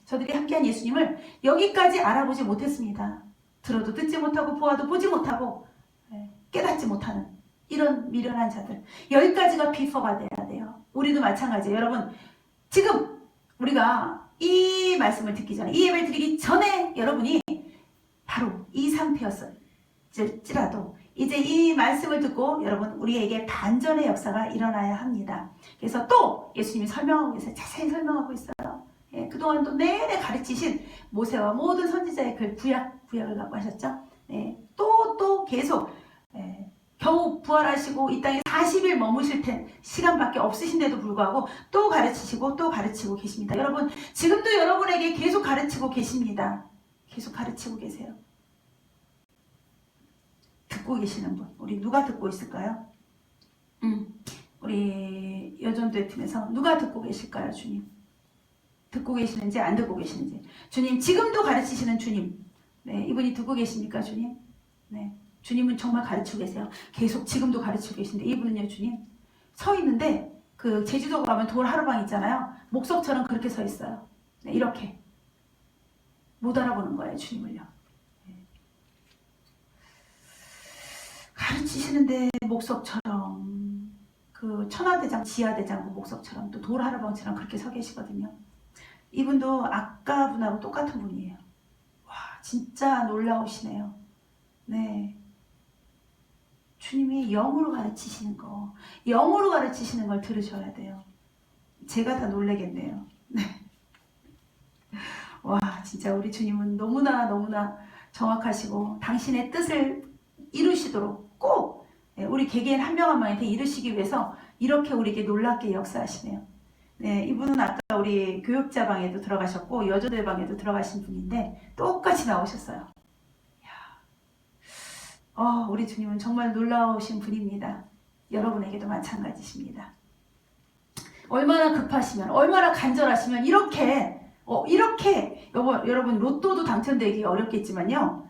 저들이 함께한 예수님을 여기까지 알아보지 못했습니다. 들어도 듣지 못하고 보아도 보지 못하고 깨닫지 못하는 이런 미련한 자들. 여기까지가 비퍼가 돼야 돼요. 우리도 마찬가지예요. 여러분 지금 우리가 이 말씀을 듣기 전에 이 예배를 드리기 전에 여러분이 바로 이 상태였을지라도 이제 이 말씀을 듣고 여러분 우리에게 반전의 역사가 일어나야 합니다. 그래서 또 예수님이 설명하고 계세요. 자세히 설명하고 있어요. 그동안 또 내내 가르치신 모세와 모든 선지자의 글 구약을 갖고 하셨죠. 또 계속 겨우 부활하시고 이 땅에 40일 머무실 시간밖에 없으신데도 불구하고 또 가르치시고 또 가르치고 계십니다. 여러분 지금도 여러분에게 계속 가르치고 계십니다. 계속 가르치고 계세요. 듣고 계시는 분 우리 누가 듣고 있을까요? 우리 여전도의 팀에서 누가 듣고 계실까요? 주님 듣고 계시는지 안 듣고 계시는지 주님 지금도 가르치시는 주님 이분이 듣고 계십니까 주님? 주님은 정말 가르치고 계세요. 계속 지금도 가르치고 계신데 이분은요 주님 서 있는데 그 제주도 가면 돌 하루방 있잖아요. 목석처럼 그렇게 서 있어요. 이렇게 못 알아보는 거예요 주님을요. 가르치시는데 목석처럼 그 천하대장 지하대장 목석처럼 또 돌 하루방처럼 그렇게 서 계시거든요. 이분도 아까 분하고 똑같은 분이에요. 와 진짜 놀라우시네요. 주님이 영으로 가르치시는 거, 영으로 가르치시는 걸 들으셔야 돼요. 제가 다 놀라겠네요. 와, 진짜 우리 주님은 너무나 정확하시고 당신의 뜻을 이루시도록 꼭 우리 개개인 한 명 한 명한테 이루시기 위해서 이렇게 우리에게 놀랍게 역사하시네요. 이분은 아까 우리 교육자 방에도 들어가셨고 여자들 방에도 들어가신 분인데 똑같이 나오셨어요. 우리 주님은 정말 놀라우신 분입니다. 여러분에게도 마찬가지십니다. 얼마나 급하시면 얼마나 간절하시면 이렇게 여러분 로또도 당첨되기 어렵겠지만요.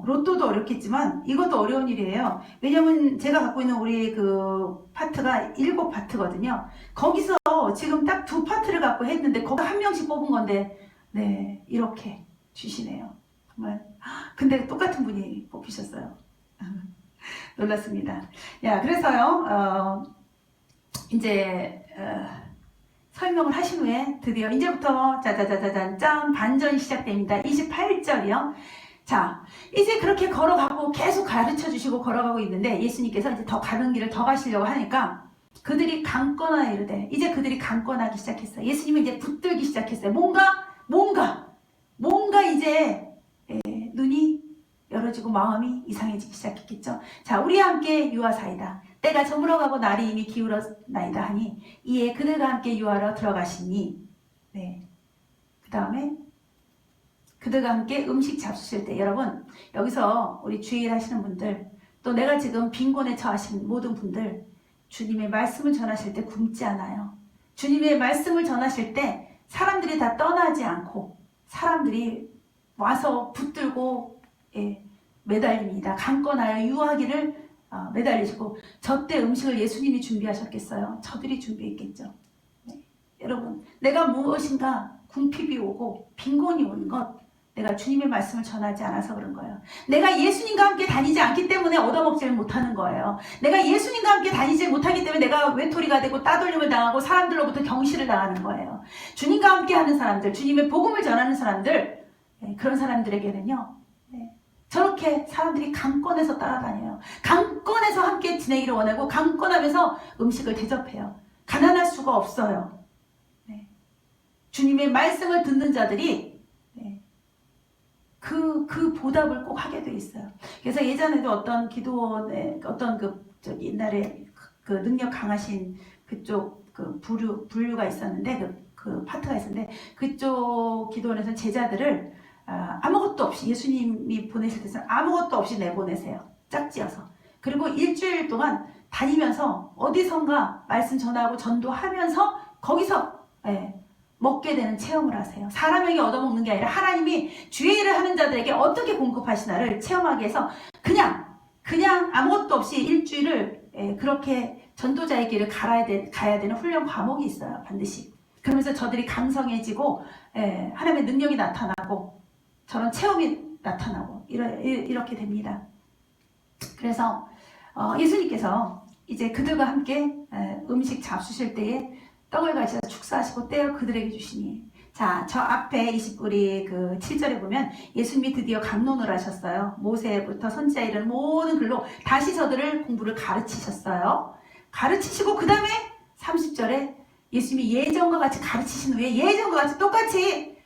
로또도 어렵겠지만 이것도 어려운 일이에요. 왜냐면 제가 갖고 있는 우리 그 파트가 7파트거든요. 거기서 지금 딱 2파트를 갖고 했는데 거기 한 명씩 뽑은 건데 이렇게 주시네요. 정말 근데 똑같은 분이 뽑히셨어요. 놀랐습니다. 그래서요 이제 설명을 하신 후에 드디어 이제부터 짜자자자잔 반전이 시작됩니다. 28절이요. 자 이제 그렇게 걸어가고 계속 가르쳐 주시고 걸어가고 있는데 예수님께서 이제 더 가는 길을 더 가시려고 하니까 그들이 강권하여 이르되 이제 그들이 강권하기 시작했어요. 예수님이 이제 붙들기 시작했어요. 뭔가 이제 눈이 열어지고 마음이 이상해지기 시작했겠죠. 자 우리와 함께 유하사이다. 때가 저물어가고 날이 이미 기울었나이다 하니 이에 그들과 함께 유하러 들어가시니 그 다음에 그들과 함께 음식 잡수실 때 여러분 여기서 우리 주일 하시는 분들 또 내가 지금 빈곤에 처하신 모든 분들 주님의 말씀을 전하실 때 굶지 않아요. 주님의 말씀을 전하실 때 사람들이 다 떠나지 않고 사람들이 와서 붙들고 매달립니다. 강권하여 유하기를 매달리시고 저때 음식을 예수님이 준비하셨겠어요? 저들이 준비했겠죠. 여러분 내가 무엇인가 궁핍이 오고 빈곤이 오는 것 내가 주님의 말씀을 전하지 않아서 그런 거예요. 내가 예수님과 함께 다니지 않기 때문에 얻어먹지를 못하는 거예요. 내가 예수님과 함께 다니지 못하기 때문에 내가 외톨이가 되고 따돌림을 당하고 사람들로부터 경시를 당하는 거예요. 주님과 함께 하는 사람들, 주님의 복음을 전하는 사람들 그런 사람들에게는요 저렇게 사람들이 강권해서 따라다녀요. 강권해서 함께 지내기를 원하고 강권하면서 음식을 대접해요. 가난할 수가 없어요. 주님의 말씀을 듣는 자들이 그 보답을 꼭 하게 돼 있어요. 그래서 예전에도 어떤 기도원의 어떤 옛날에 그 능력 강하신 그쪽 그 분류가 있었는데 그 파트가 있었는데 그쪽 기도원에서 제자들을 아무것도 없이 예수님이 보내실 때는 아무것도 없이 내보내세요. 짝지어서. 그리고 일주일 동안 다니면서 어디선가 말씀 전하고 전도하면서 거기서 먹게 되는 체험을 하세요. 사람에게 얻어먹는 게 아니라 하나님이 주의 일을 하는 자들에게 어떻게 공급하시나를 체험하기 위해서 그냥 그냥 아무것도 없이 일주일을 그렇게 전도자의 길을 가야 되는 훈련 과목이 있어요. 반드시. 그러면서 저들이 강성해지고 하나님의 능력이 나타나고 저런 체험이 나타나고 이렇게 됩니다. 그래서 예수님께서 이제 그들과 함께 음식 잡수실 때에 떡을 가지셔서 축사하시고 떼어 그들에게 주시니, 자, 저 앞에 우리 그 7절에 보면 예수님이 드디어 강론을 하셨어요. 모세부터 선지자 이르는 모든 글로 다시 저들을 공부를 가르치셨어요. 가르치시고 그 다음에 30절에 예수님이 예전과 같이 가르치신 후에 예전과 같이 똑같이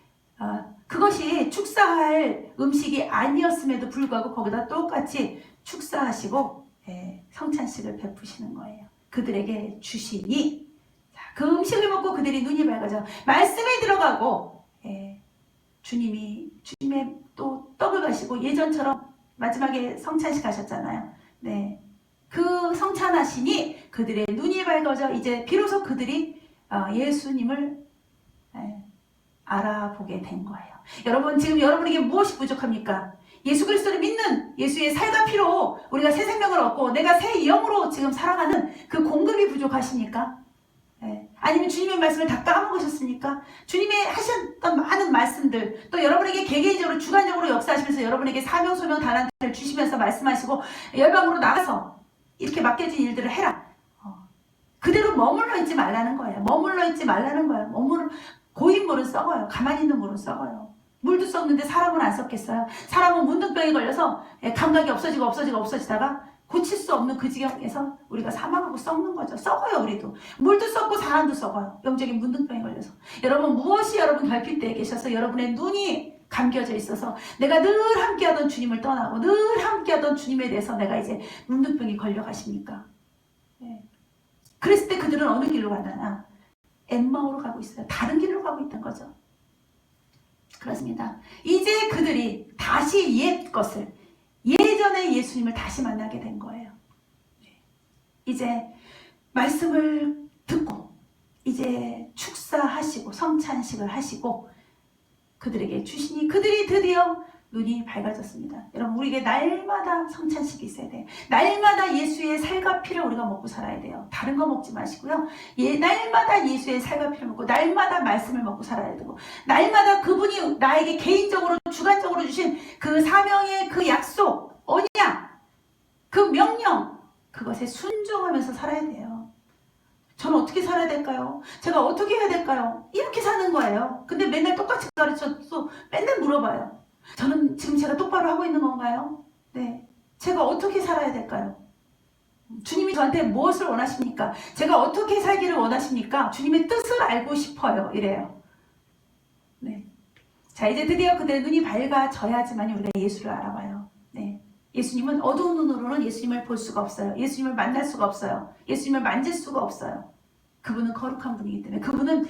그것이 축사할 음식이 아니었음에도 불구하고 거기다 똑같이 축사하시고 성찬식을 베푸시는 거예요. 그들에게 주시니, 자, 그 음식을 먹고 그들이 눈이 밝아져 말씀에 들어가고 주님의 또 떡을 가시고 예전처럼 마지막에 성찬식 하셨잖아요. 네, 그 성찬하시니 그들의 눈이 밝아져 이제 비로소 그들이 예수님을 알아보게 된 거예요. 여러분, 지금 여러분에게 무엇이 부족합니까? 예수 그리스도를 믿는 예수의 살과 피로 우리가 새 생명을 얻고 내가 새 영으로 지금 살아가는 그 공급이 부족하십니까? 아니면 주님의 말씀을 다 까먹으셨습니까? 주님의 하셨던 많은 말씀들, 또 여러분에게 개개인적으로 주관적으로 역사하시면서 여러분에게 사명, 소명, 달란트를 주시면서 말씀하시고 열방으로 나가서 이렇게 맡겨진 일들을 해라. 그대로 머물러 있지 말라는 거예요. 머물러 있지 말라는 거예요. 고인 물은 썩어요. 가만히 있는 물은 썩어요. 물도 썩는데 사람은 안 썩겠어요? 사람은 문둥병에 걸려서 감각이 없어지다가 고칠 수 없는 그 지경에서 우리가 사망하고 썩는 거죠. 썩어요. 우리도. 물도 썩고 사람도 썩어요. 영적인 문둥병에 걸려서. 여러분, 무엇이 여러분 결핍되어 계셔서 여러분의 눈이 감겨져 있어서 내가 늘 함께하던 주님을 떠나고 늘 함께하던 주님에 대해서 내가 이제 문둥병이 걸려가십니까? 그랬을 때 그들은 어느 길로 가나? 엠마오로 가고 있어요. 다른 길로 가고 있던 거죠. 그렇습니다. 이제 그들이 다시 옛 것을, 예전의 예수님을 다시 만나게 된 거예요. 이제 말씀을 듣고 이제 축사하시고 성찬식을 하시고 그들에게 주시니 그들이 드디어 눈이 밝아졌습니다. 여러분, 우리에게 날마다 성찬식이 있어야 돼요. 날마다 예수의 살과 피를 우리가 먹고 살아야 돼요. 다른 거 먹지 마시고요. 날마다 예수의 살과 피를 먹고 날마다 말씀을 먹고 살아야 되고 날마다 그분이 나에게 개인적으로 주관적으로 주신 그 사명의 그 약속, 언약, 그 명령, 그것에 순종하면서 살아야 돼요. 저는 어떻게 살아야 될까요? 제가 어떻게 해야 될까요? 이렇게 사는 거예요. 근데 맨날 똑같이 가르쳐도 맨날 물어봐요. 저는 지금 제가 똑바로 하고 있는 건가요? 네. 제가 어떻게 살아야 될까요? 주님이 저한테 무엇을 원하십니까? 제가 어떻게 살기를 원하십니까? 주님의 뜻을 알고 싶어요. 이래요. 네. 자, 이제 드디어 그들의 눈이 밝아져야지만 우리가 예수를 알아봐요. 네. 예수님은 어두운 눈으로는 예수님을 볼 수가 없어요. 예수님을 만날 수가 없어요. 예수님을 만질 수가 없어요. 그분은 거룩한 분이기 때문에 그분은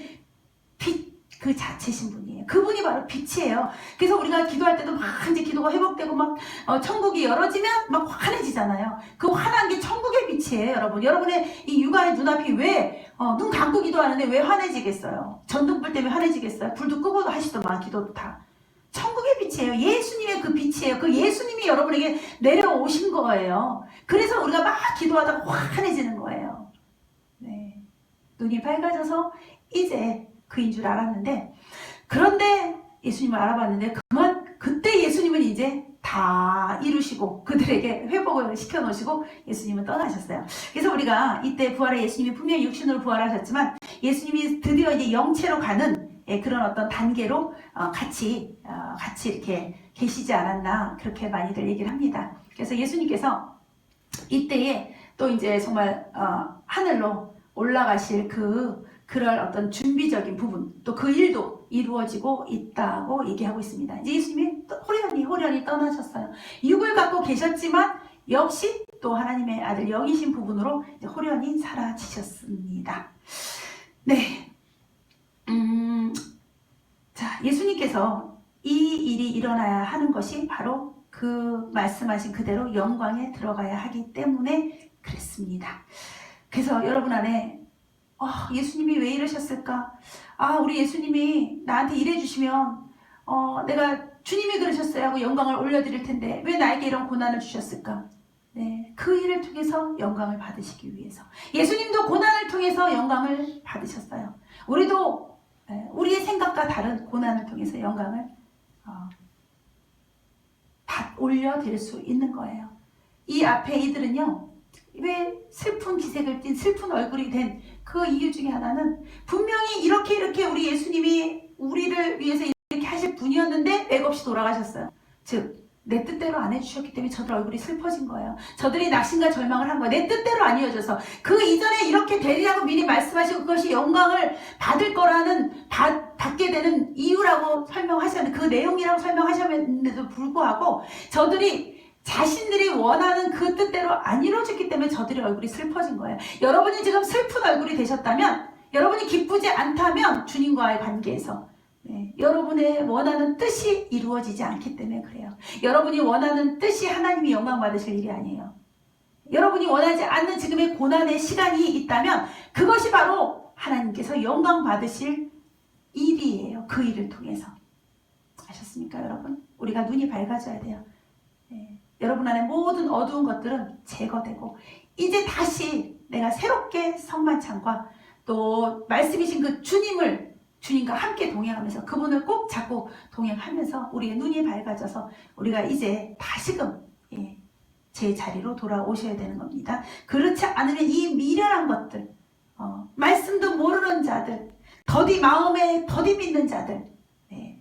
빛 그 자체신 분이에요. 그분이 바로 빛이에요. 그래서 우리가 기도할 때도 막 이제 기도가 회복되고 막 천국이 열어지면 막 환해지잖아요. 그 환한 게 천국의 빛이에요, 여러분. 여러분의 이 육안의 눈앞이 왜 눈 감고 기도하는데 왜 환해지겠어요? 전등불 때문에 환해지겠어요? 불도 끄고도 하시더만 기도도 다. 천국의 빛이에요. 예수님의 그 빛이에요. 그 예수님이 여러분에게 내려오신 거예요. 그래서 우리가 막 기도하다가 환해지는 거예요. 네. 눈이 밝아져서 이제 그인 줄 알았는데, 그런데 예수님을 알아봤는데 그때 예수님은 이제 다 이루시고 그들에게 회복을 시켜놓으시고 예수님은 떠나셨어요. 그래서 우리가 이때 부활의 예수님이 분명히 육신으로 부활하셨지만 예수님이 드디어 이제 영체로 가는 그런 어떤 단계로 같이 이렇게 계시지 않았나, 그렇게 많이들 얘기를 합니다. 그래서 예수님께서 이때에 또 이제 정말 하늘로 올라가실 그럴 어떤 준비적인 부분, 또 그 일도 이루어지고 있다고 얘기하고 있습니다. 이제 예수님이 호련히 떠나셨어요. 육을 갖고 계셨지만 역시 또 하나님의 아들 영이신 부분으로 이제 호련히 사라지셨습니다. 네. 자, 예수님께서 이 일이 일어나야 하는 것이 바로 그 말씀하신 그대로 영광에 들어가야 하기 때문에 그랬습니다. 그래서 여러분 안에 예수님이 왜 이러셨을까? 우리 예수님이 나한테 이래주시면 내가 주님이 그러셨어요 하고 영광을 올려드릴 텐데 왜 나에게 이런 고난을 주셨을까? 네, 그 일을 통해서 영광을 받으시기 위해서. 예수님도 고난을 통해서 영광을 받으셨어요. 우리도 우리의 생각과 다른 고난을 통해서 영광을 올려드릴 수 있는 거예요. 이 앞에 이들은요, 왜 슬픈 기색을 띤 슬픈 얼굴이 된 그 이유 중에 하나는 분명히 이렇게 우리 예수님이 우리를 위해서 이렇게 하실 분이었는데 맥없이 돌아가셨어요. 즉 내 뜻대로 안 해주셨기 때문에 저들 얼굴이 슬퍼진 거예요. 저들이 낙심과 절망을 한 거예요. 내 뜻대로 안 이어져서. 그 이전에 이렇게 되리라고 미리 말씀하시고 그것이 영광을 받을 거라는 받게 되는 이유라고 설명하셨는데, 그 내용이라고 설명하셨는데도 불구하고 저들이 자신들이 원하는 그 뜻대로 안 이루어졌기 때문에 저들의 얼굴이 슬퍼진 거예요. 여러분이 지금 슬픈 얼굴이 되셨다면, 여러분이 기쁘지 않다면 주님과의 관계에서 여러분의 원하는 뜻이 이루어지지 않기 때문에 그래요. 여러분이 원하는 뜻이 하나님이 영광 받으실 일이 아니에요. 여러분이 원하지 않는 지금의 고난의 시간이 있다면 그것이 바로 하나님께서 영광 받으실 일이에요. 그 일을 통해서. 아셨습니까, 여러분? 우리가 눈이 밝아져야 돼요. 여러분 안에 모든 어두운 것들은 제거되고 이제 다시 내가 새롭게 성만찬과 또 말씀이신 그 주님과 함께 동행하면서 그분을 꼭 잡고 동행하면서 우리의 눈이 밝아져서 우리가 이제 다시금 제 자리로 돌아오셔야 되는 겁니다. 그렇지 않으면 이 미련한 것들, 말씀도 모르는 자들, 마음에 더디 믿는 자들,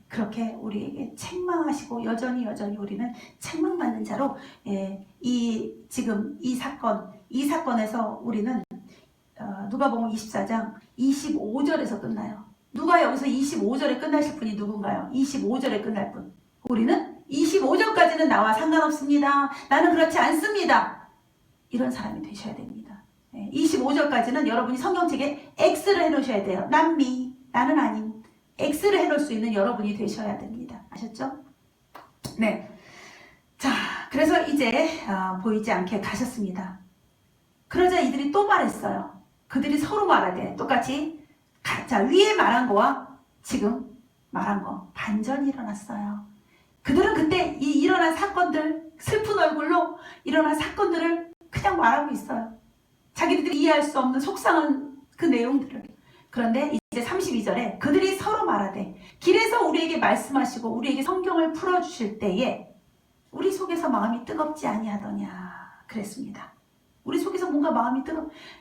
그렇게 우리에게 책망하시고 여전히 우리는 책망받는 자로 지금 이 사건에서 우리는 누가복음 24장 25절에서 끝나요. 누가 여기서 25절에 끝나실 분이 누군가요? 25절에 끝날 분. 우리는 25절까지는 나와 상관없습니다. 나는 그렇지 않습니다. 이런 사람이 되셔야 됩니다. 25절까지는 여러분이 성경책에 X를 해놓으셔야 돼요. 남미, 나는 아님. X를 해놓을 수 있는 여러분이 되셔야 됩니다. 아셨죠? 네. 자, 그래서 이제 보이지 않게 가셨습니다. 그러자 이들이 또 말했어요. 그들이 서로 말하되 똑같이 자, 위에 말한 거와 지금 말한 거 반전이 일어났어요. 그들은 그때 이 일어난 사건들, 슬픈 얼굴로 일어난 사건들을 그냥 말하고 있어요. 자기들이 이해할 수 없는 속상한 그 내용들을. 그런데 이제 32절에 그들이 서로 말하되 길에서 우리에게 말씀하시고 우리에게 성경을 풀어주실 때에 우리 속에서 마음이 뜨겁지 아니하더냐 그랬습니다. 우리 속에서 뭔가 마음이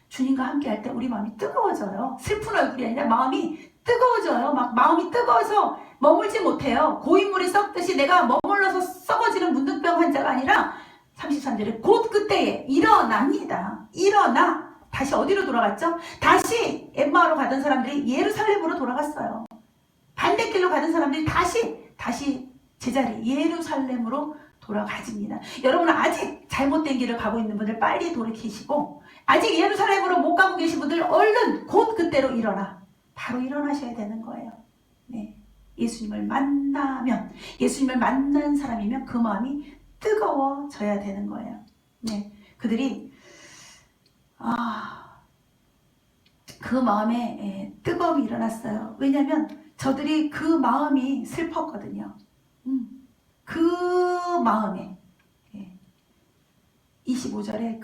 주님과 함께 할 때 우리 마음이 뜨거워져요. 슬픈 얼굴이 아니라 마음이 뜨거워져요. 막 마음이 뜨거워서 머물지 못해요. 고인물이 썩듯이 내가 머물러서 썩어지는 문둥병 환자가 아니라 33절에 곧 그때에 일어납니다. 일어나 다시 어디로 돌아갔죠? 다시 엠마오로 가던 사람들이 예루살렘으로 돌아갔어요. 반대길로 가던 사람들이 다시 제자리 예루살렘으로 돌아가집니다. 여러분 아직 잘못된 길을 가고 있는 분들 빨리 돌이키시고 아직 예루살렘으로 못 가고 계신 분들 얼른 곧 그때로 바로 일어나셔야 되는 거예요. 예수님을 만난 사람이면 그 마음이 뜨거워져야 되는 거예요. 그들이 그 마음에 뜨거움이 일어났어요. 왜냐하면 저들이 그 마음이 슬펐거든요. 그 마음에 25절에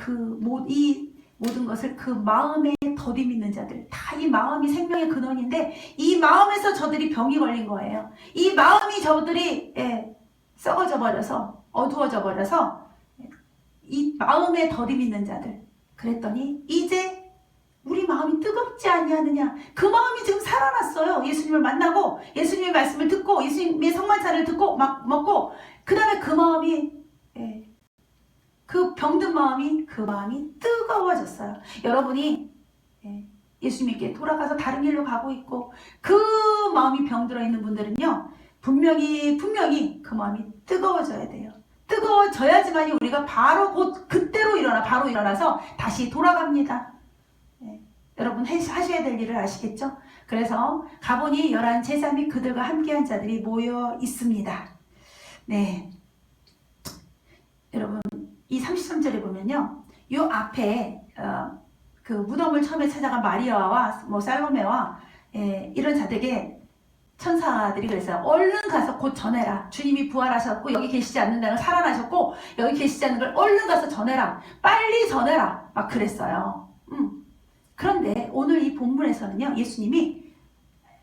이 모든 것을 그 마음에 더디 믿는 자들, 다 이 마음이 생명의 근원인데 이 마음에서 저들이 병이 걸린 거예요. 이 마음이 저들이 썩어져 버려서 어두워져 버려서 이 마음에 더디 믿는 자들. 그랬더니 이제 우리 마음이 뜨겁지 아니하느냐. 그 마음이 지금 살아났어요. 예수님을 만나고 예수님의 말씀을 듣고 예수님의 성만찬을 듣고 막 먹고 그 다음에 그 마음이 그 병든 마음이 뜨거워졌어요. 여러분이 예수님께 돌아가서 다른 길로 가고 있고 그 마음이 병들어 있는 분들은요 분명히 그 마음이 뜨거워져야 돼요. 뜨거워져야지만이 우리가 바로 곧 그때로 바로 일어나서 다시 돌아갑니다. 여러분 하셔야 될 일을 아시겠죠? 그래서 가보니 11 제자 및 그들과 함께한 자들이 모여 있습니다. 여러분 이 33절에 보면요, 요 앞에 그 무덤을 처음에 찾아간 마리아와 살로메와 이런 자들에게 천사들이 그랬어요. 얼른 가서 곧 전해라. 주님이 부활하셨고 여기 계시지 않는다는 걸 살아나셨고 여기 계시지 않는 걸 얼른 가서 전해라. 빨리 전해라. 막 그랬어요. 그런데 오늘 이 본문에서는요. 예수님이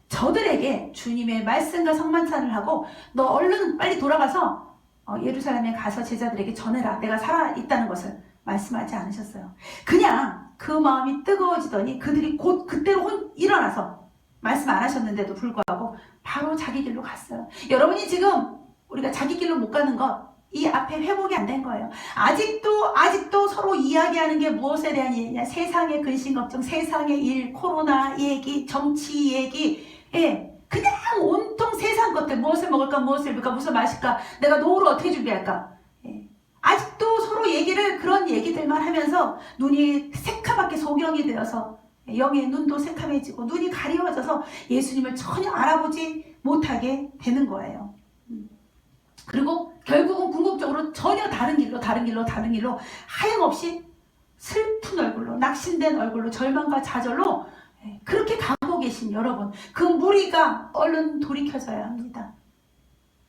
저들에게 주님의 말씀과 성만찬을 하고 너 얼른 빨리 돌아가서 예루살렘에 가서 제자들에게 전해라. 내가 살아있다는 것을 말씀하지 않으셨어요. 그냥 그 마음이 뜨거워지더니 그들이 곧 그때로 일어나서 말씀 안 하셨는데도 불구하고 바로 자기 길로 갔어요. 여러분이 지금 우리가 자기 길로 못 가는 것 이 앞에 회복이 안 된 거예요. 아직도 서로 이야기하는 게 무엇에 대한 일이냐. 세상의 근심 걱정, 세상의 일, 코로나 얘기, 정치 얘기, 그냥 온통 세상 것들, 무엇을 먹을까, 무엇을 입을까, 무슨 마실까, 내가 노후를 어떻게 준비할까. 아직도 서로 그런 얘기들만 하면서 눈이 새카맣게 소경이 되어서 영의 눈도 새카매지고 눈이 가리워져서 예수님을 전혀 알아보지 못하게 되는 거예요. 그리고 결국은 궁극적으로 전혀 다른 길로 하염없이 슬픈 얼굴로, 낙심된 얼굴로, 절망과 좌절로 그렇게 가고 계신 여러분, 그 무리가 얼른 돌이켜져야 합니다.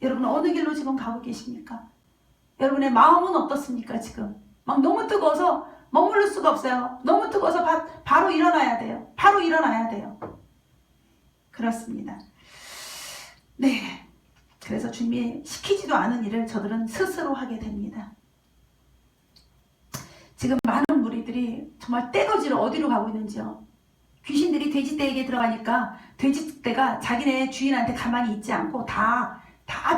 여러분 어느 길로 지금 가고 계십니까? 여러분의 마음은 어떻습니까? 지금 막 너무 뜨거워서 머무를 수가 없어요. 너무 뜨거워서 바로 일어나야 돼요. 바로 일어나야 돼요. 그렇습니다. 네. 그래서 주님이 시키지도 않은 일을 저들은 스스로 하게 됩니다. 지금 많은 무리들이 정말 떼거지로 어디로 가고 있는지요. 귀신들이 돼지떼에게 들어가니까 돼지떼가 자기네 주인한테 가만히 있지 않고 다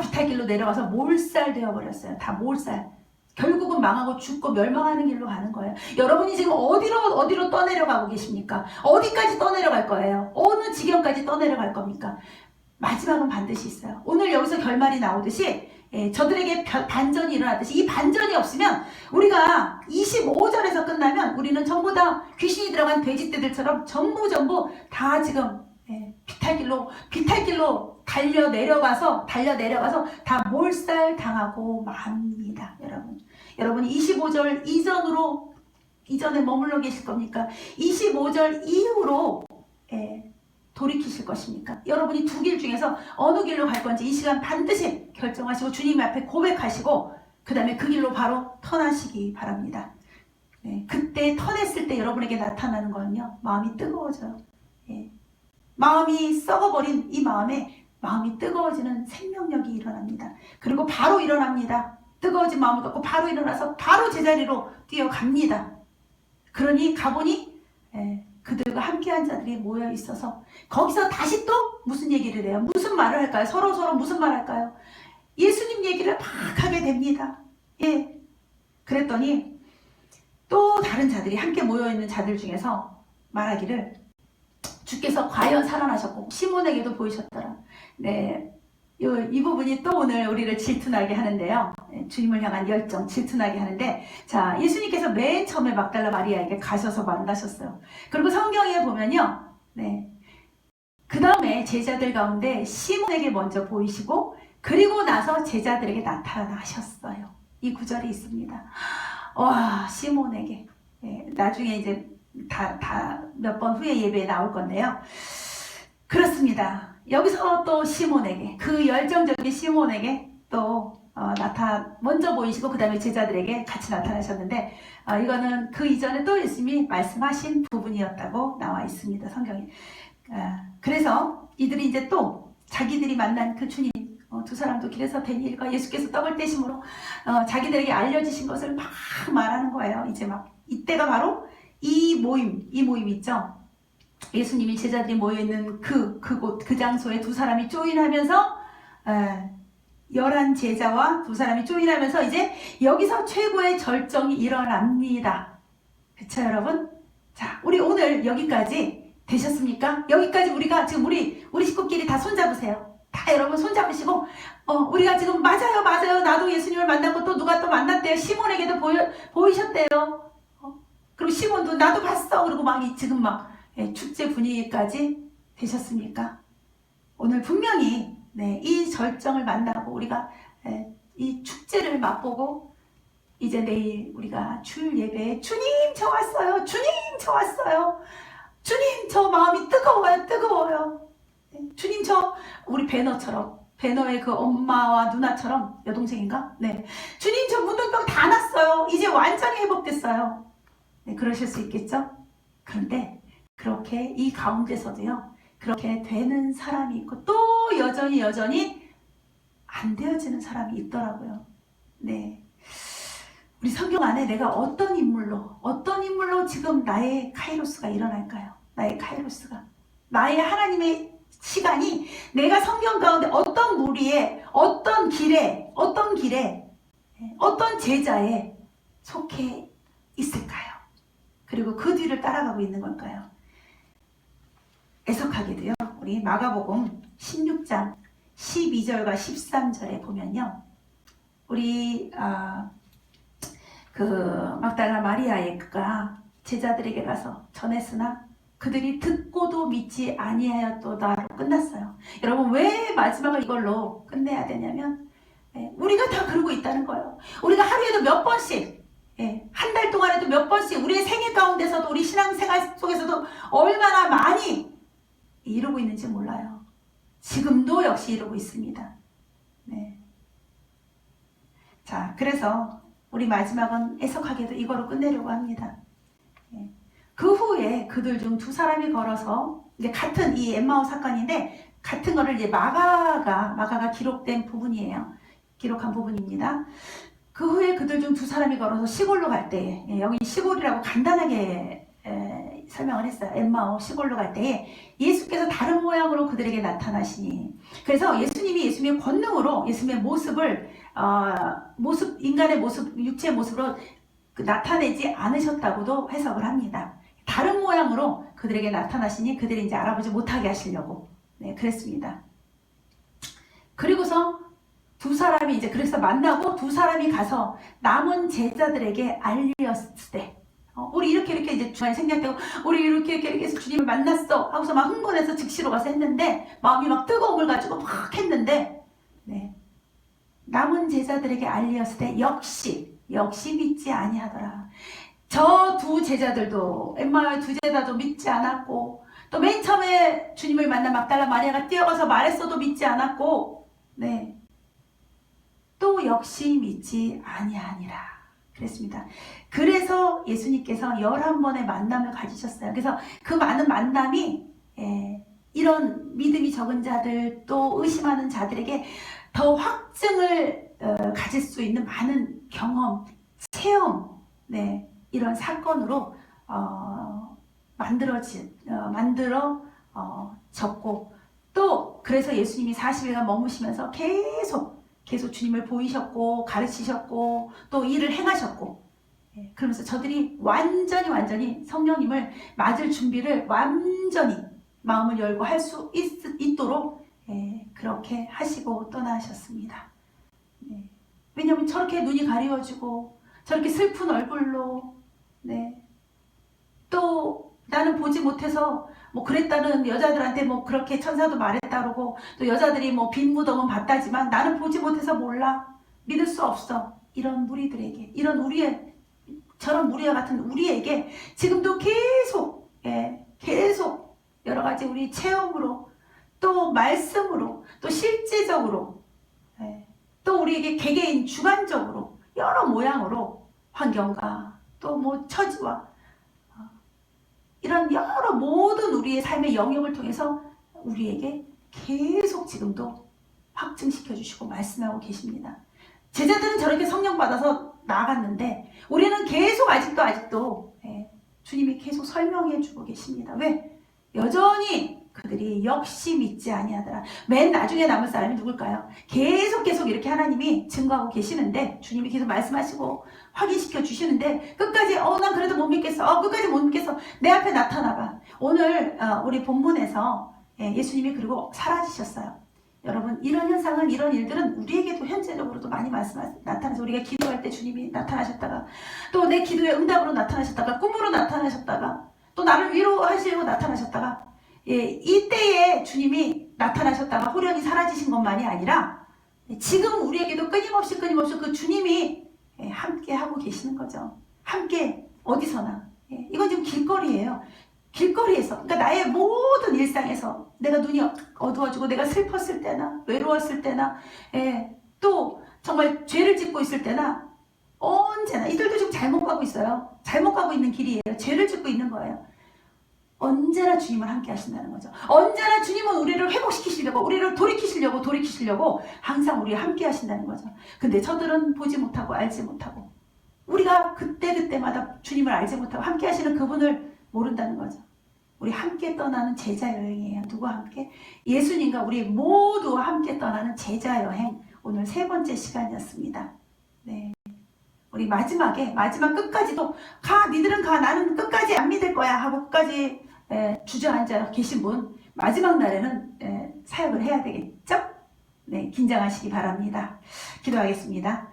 비탈길로 내려가서 몰살되어 버렸어요. 다 몰살. 결국은 망하고 죽고 멸망하는 길로 가는 거예요. 여러분이 지금 어디로 떠내려가고 계십니까? 어디까지 떠내려갈 거예요? 어느 지경까지 떠내려갈 겁니까? 마지막은 반드시 있어요. 오늘 여기서 결말이 나오듯이 저들에게 반전이 일어나듯이 이 반전이 없으면 우리가 25절에서 끝나면 우리는 전부 다 귀신이 들어간 돼지떼들처럼 전부 다 지금 비탈길로 달려 내려가서 다 몰살당하고 맙니다. 여러분 25절 이전에 머물러 계실 겁니까? 25절 이후로 돌이키실 것입니까? 여러분이 두 길 중에서 어느 길로 갈 건지 이 시간 반드시 결정하시고 주님 앞에 고백하시고 그 다음에 그 길로 바로 턴하시기 바랍니다. 그때 턴했을 때 여러분에게 나타나는 거는요. 마음이 뜨거워져요. 마음이 썩어버린 이 마음이 뜨거워지는 생명력이 일어납니다. 그리고 바로 일어납니다. 뜨거워진 마음을 갖고 바로 일어나서 바로 제자리로 뛰어갑니다. 그러니 가보니 그들과 함께한 자들이 모여 있어서 거기서 다시 또 무슨 얘기를 해요? 무슨 말을 할까요? 서로 무슨 말 할까요? 예수님 얘기를 막 하게 됩니다. 그랬더니 또 다른 자들이 함께 모여있는 자들 중에서 말하기를 주께서 과연 살아나셨고 시몬에게도 보이셨더라. 이 부분이 또 오늘 우리를 질투나게 하는데요. 주님을 향한 열정 질투나게 하는데, 자, 예수님께서 맨 처음에 막달라 마리아에게 가셔서 만나셨어요. 그리고 성경에 보면요, 그 다음에 제자들 가운데 시몬에게 먼저 보이시고 그리고 나서 제자들에게 나타나셨어요. 이 구절이 있습니다. 와, 시몬에게 나중에 이제 다 몇 번 후에 예배에 나올 건데요. 그렇습니다. 여기서 또 시몬에게, 그 열정적인 시몬에게 또 먼저 보이시고 그 다음에 제자들에게 같이 나타나셨는데, 이거는 그 이전에 또 예수님이 말씀하신 부분이었다고 나와 있습니다. 성경에. 그래서 이들이 이제 또 자기들이 만난 그 주님, 두 사람도 길에서 된 일과 예수께서 떡을 떼심으로 자기들에게 알려주신 것을 막 말하는 거예요. 이제 막 이때가 바로 이 모임 있죠. 예수님이 제자들이 모여있는 그곳, 그 장소에 두 사람이 조인하면서 11 제자와 두 사람이 조인하면서 이제 여기서 최고의 절정이 일어납니다. 그쵸 여러분? 자, 우리 오늘 여기까지 되셨습니까? 여기까지 우리가 지금 우리 식구끼리 다 손잡으세요. 다 여러분 손잡으시고 우리가 지금 맞아요 나도 예수님을 만났고 또 누가 또 만났대요. 시몬에게도 보이셨대요. 그리고 시몬도 나도 봤어. 그리고 지금 축제 분위기까지 되셨습니까? 오늘 분명히 이 절정을 만나고 우리가 이 축제를 맛보고 이제 내일 우리가 줄 예배에 주님 저 왔어요. 주님 저 왔어요. 주님 저 마음이 뜨거워요. 주님 우리 배너의 그 엄마와 누나처럼 여동생인가? 네. 주님 저 문둥병 다 났어요. 이제 완전히 회복됐어요. 네, 그러실 수 있겠죠? 그런데 그렇게 이 가운데서도요. 그렇게 되는 사람이 있고 또 여전히 안 되어지는 사람이 있더라고요. 네. 우리 성경 안에 내가 어떤 인물로 지금 나의 카이로스가 일어날까요? 나의 카이로스가. 나의 하나님의 시간이 내가 성경 가운데 어떤 무리에, 어떤 길에, 어떤 제자에 속해 있을까요? 그리고 그 뒤를 따라가고 있는 걸까요? 애석하게도요. 우리 마가복음 16장 12절과 13절에 보면요. 우리 그 막달라 마리아가 제자들에게 가서 전했으나 그들이 듣고도 믿지 아니하였도다로 끝났어요. 여러분 왜 마지막을 이걸로 끝내야 되냐면 우리가 다 그러고 있다는 거예요. 우리가 하루에도 몇 번씩 한 달 동안에도 몇 번씩 우리의 생애 가운데서도 우리 신앙생활 속에서도 얼마나 많이 이루고 있는지 몰라요. 지금도 역시 이루고 있습니다. 네. 자, 그래서 우리 마지막은 애석하게도 이거로 끝내려고 합니다. 그 후에 그들 중 두 사람이 걸어서 이제 같은 이 엠마오 사건인데 같은 거를 이제 마가가 기록된 부분이에요. 기록한 부분입니다. 그 후에 그들 중 두 사람이 걸어서 시골로 갈 때에 여기 시골이라고 간단하게 설명을 했어요. 엠마오 시골로 갈 때에 예수께서 다른 모양으로 그들에게 나타나시니 그래서 예수님의 권능으로 예수님의 모습을 인간의 모습, 육체의 모습으로 나타내지 않으셨다고도 해석을 합니다. 다른 모양으로 그들에게 나타나시니 그들이 이제 알아보지 못하게 하시려고 그랬습니다. 그리고서 두 사람이 이제 그래서 만나고 두 사람이 가서 남은 제자들에게 알렸을 때 우리 이렇게 이제 주안이 생략되고 우리 이렇게 해서 주님을 만났어 하고서 막 흥분해서 즉시로 가서 했는데 마음이 막 뜨거움을 가지고 막 했는데 남은 제자들에게 알렸을 때 역시 믿지 아니하더라. 저 두 제자들도 엠마오의 두 제자도 믿지 않았고 또 맨 처음에 주님을 만난 막달라 마리아가 뛰어가서 말했어도 믿지 않았고 또 역시 믿지 아니하니라 그랬습니다. 그래서 예수님께서 11번의 만남을 가지셨어요. 그래서 그 많은 만남이 이런 믿음이 적은 자들 또 의심하는 자들에게 더 확증을 가질 수 있는 많은 경험, 체험 이런 사건으로 만들어졌고 또 그래서 예수님이 40일간 머무시면서 계속 주님을 보이셨고 가르치셨고 또 일을 행하셨고 그러면서 저들이 완전히 성령님을 맞을 준비를 완전히 마음을 열고 할 수 있도록 그렇게 하시고 떠나셨습니다. 왜냐하면 저렇게 눈이 가리워지고 저렇게 슬픈 얼굴로 또 나는 보지 못해서 뭐 그랬다는 여자들한테 뭐 그렇게 천사도 말했다 그러고 또 여자들이 뭐 빈 무덤은 봤다지만 나는 보지 못해서 몰라 믿을 수 없어 이런 무리들에게 저런 무리와 같은 우리에게 지금도 계속 여러 가지 우리 체험으로 또 말씀으로 또 실제적으로 또 우리에게 개개인 주관적으로 여러 모양으로 환경과 또 뭐 처지와 이런 여러 모든 우리의 삶의 영역을 통해서 우리에게 계속 지금도 확증시켜 주시고 말씀하고 계십니다. 제자들은 저렇게 성령 받아서 나아갔는데 우리는 계속 아직도 주님이 계속 설명해 주고 계십니다. 왜? 여전히 그들이 역시 믿지 아니하더라. 맨 나중에 남을 사람이 누굴까요? 계속 이렇게 하나님이 증거하고 계시는데 주님이 계속 말씀하시고 확인시켜 주시는데 끝까지 난 그래도 못 믿겠어. 끝까지 못 믿겠어. 내 앞에 나타나봐. 오늘 우리 본문에서 예수님이 그리고 사라지셨어요. 여러분 이런 현상은 이런 일들은 우리에게도 현재적으로도 많이 나타나서 우리가 기도할 때 주님이 나타나셨다가 또 내 기도의 응답으로 나타나셨다가 꿈으로 나타나셨다가 또 나를 위로하시려고 나타나셨다가 이때에 주님이 나타나셨다가 호련히 사라지신 것만이 아니라 지금 우리에게도 끊임없이 그 주님이 함께 하고 계시는 거죠. 함께 어디서나 이건 지금 길거리예요. 길거리에서, 그러니까 나의 모든 일상에서 내가 눈이 어두워지고 내가 슬펐을 때나 외로웠을 때나 또 정말 죄를 짓고 있을 때나 언제나 이들도 지금 잘못 가고 있어요. 잘못 가고 있는 길이에요. 죄를 짓고 있는 거예요. 언제나 주님을 함께 하신다는 거죠. 언제나 주님은 우리를 회복시키시려고, 우리를 돌이키시려고 항상 우리와 함께 하신다는 거죠. 근데 저들은 보지 못하고 알지 못하고 우리가 그때마다 주님을 알지 못하고 함께 하시는 그분을 모른다는 거죠. 우리 함께 떠나는 제자 여행이에요. 누구와 함께? 예수님과 우리 모두와 함께 떠나는 제자 여행. 오늘 3번째 시간이었습니다. 네. 우리 마지막 끝까지도 가, 니들은 가, 나는 끝까지 안 믿을 거야 하고 끝까지 주저앉아 계신 분, 마지막 날에는 사역을 해야 되겠죠? 네, 긴장하시기 바랍니다. 기도하겠습니다.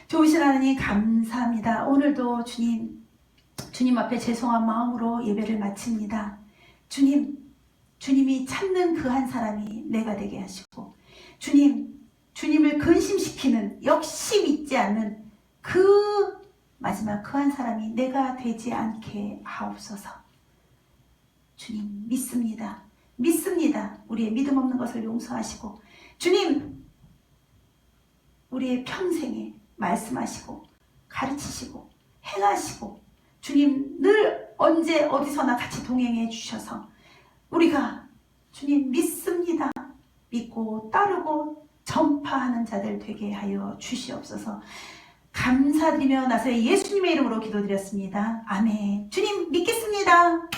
좋으신 하나님 감사합니다. 오늘도 주님 앞에 죄송한 마음으로 예배를 마칩니다. 주님이 찾는 그 한 사람이 내가 되게 하시고, 주님을 근심시키는, 역시 믿지 않는 그 마지막 그 한 사람이 내가 되지 않게 하옵소서. 주님 믿습니다. 우리의 믿음 없는 것을 용서하시고, 주님 우리의 평생에 말씀하시고 가르치시고 행하시고, 주님 늘 언제 어디서나 같이 동행해 주셔서 우리가 주님 믿습니다. 믿고 따르고 전파하는 자들 되게 하여 주시옵소서. 감사드리며 나서의 예수님의 이름으로 기도드렸습니다. 아멘. 주님 믿겠습니다.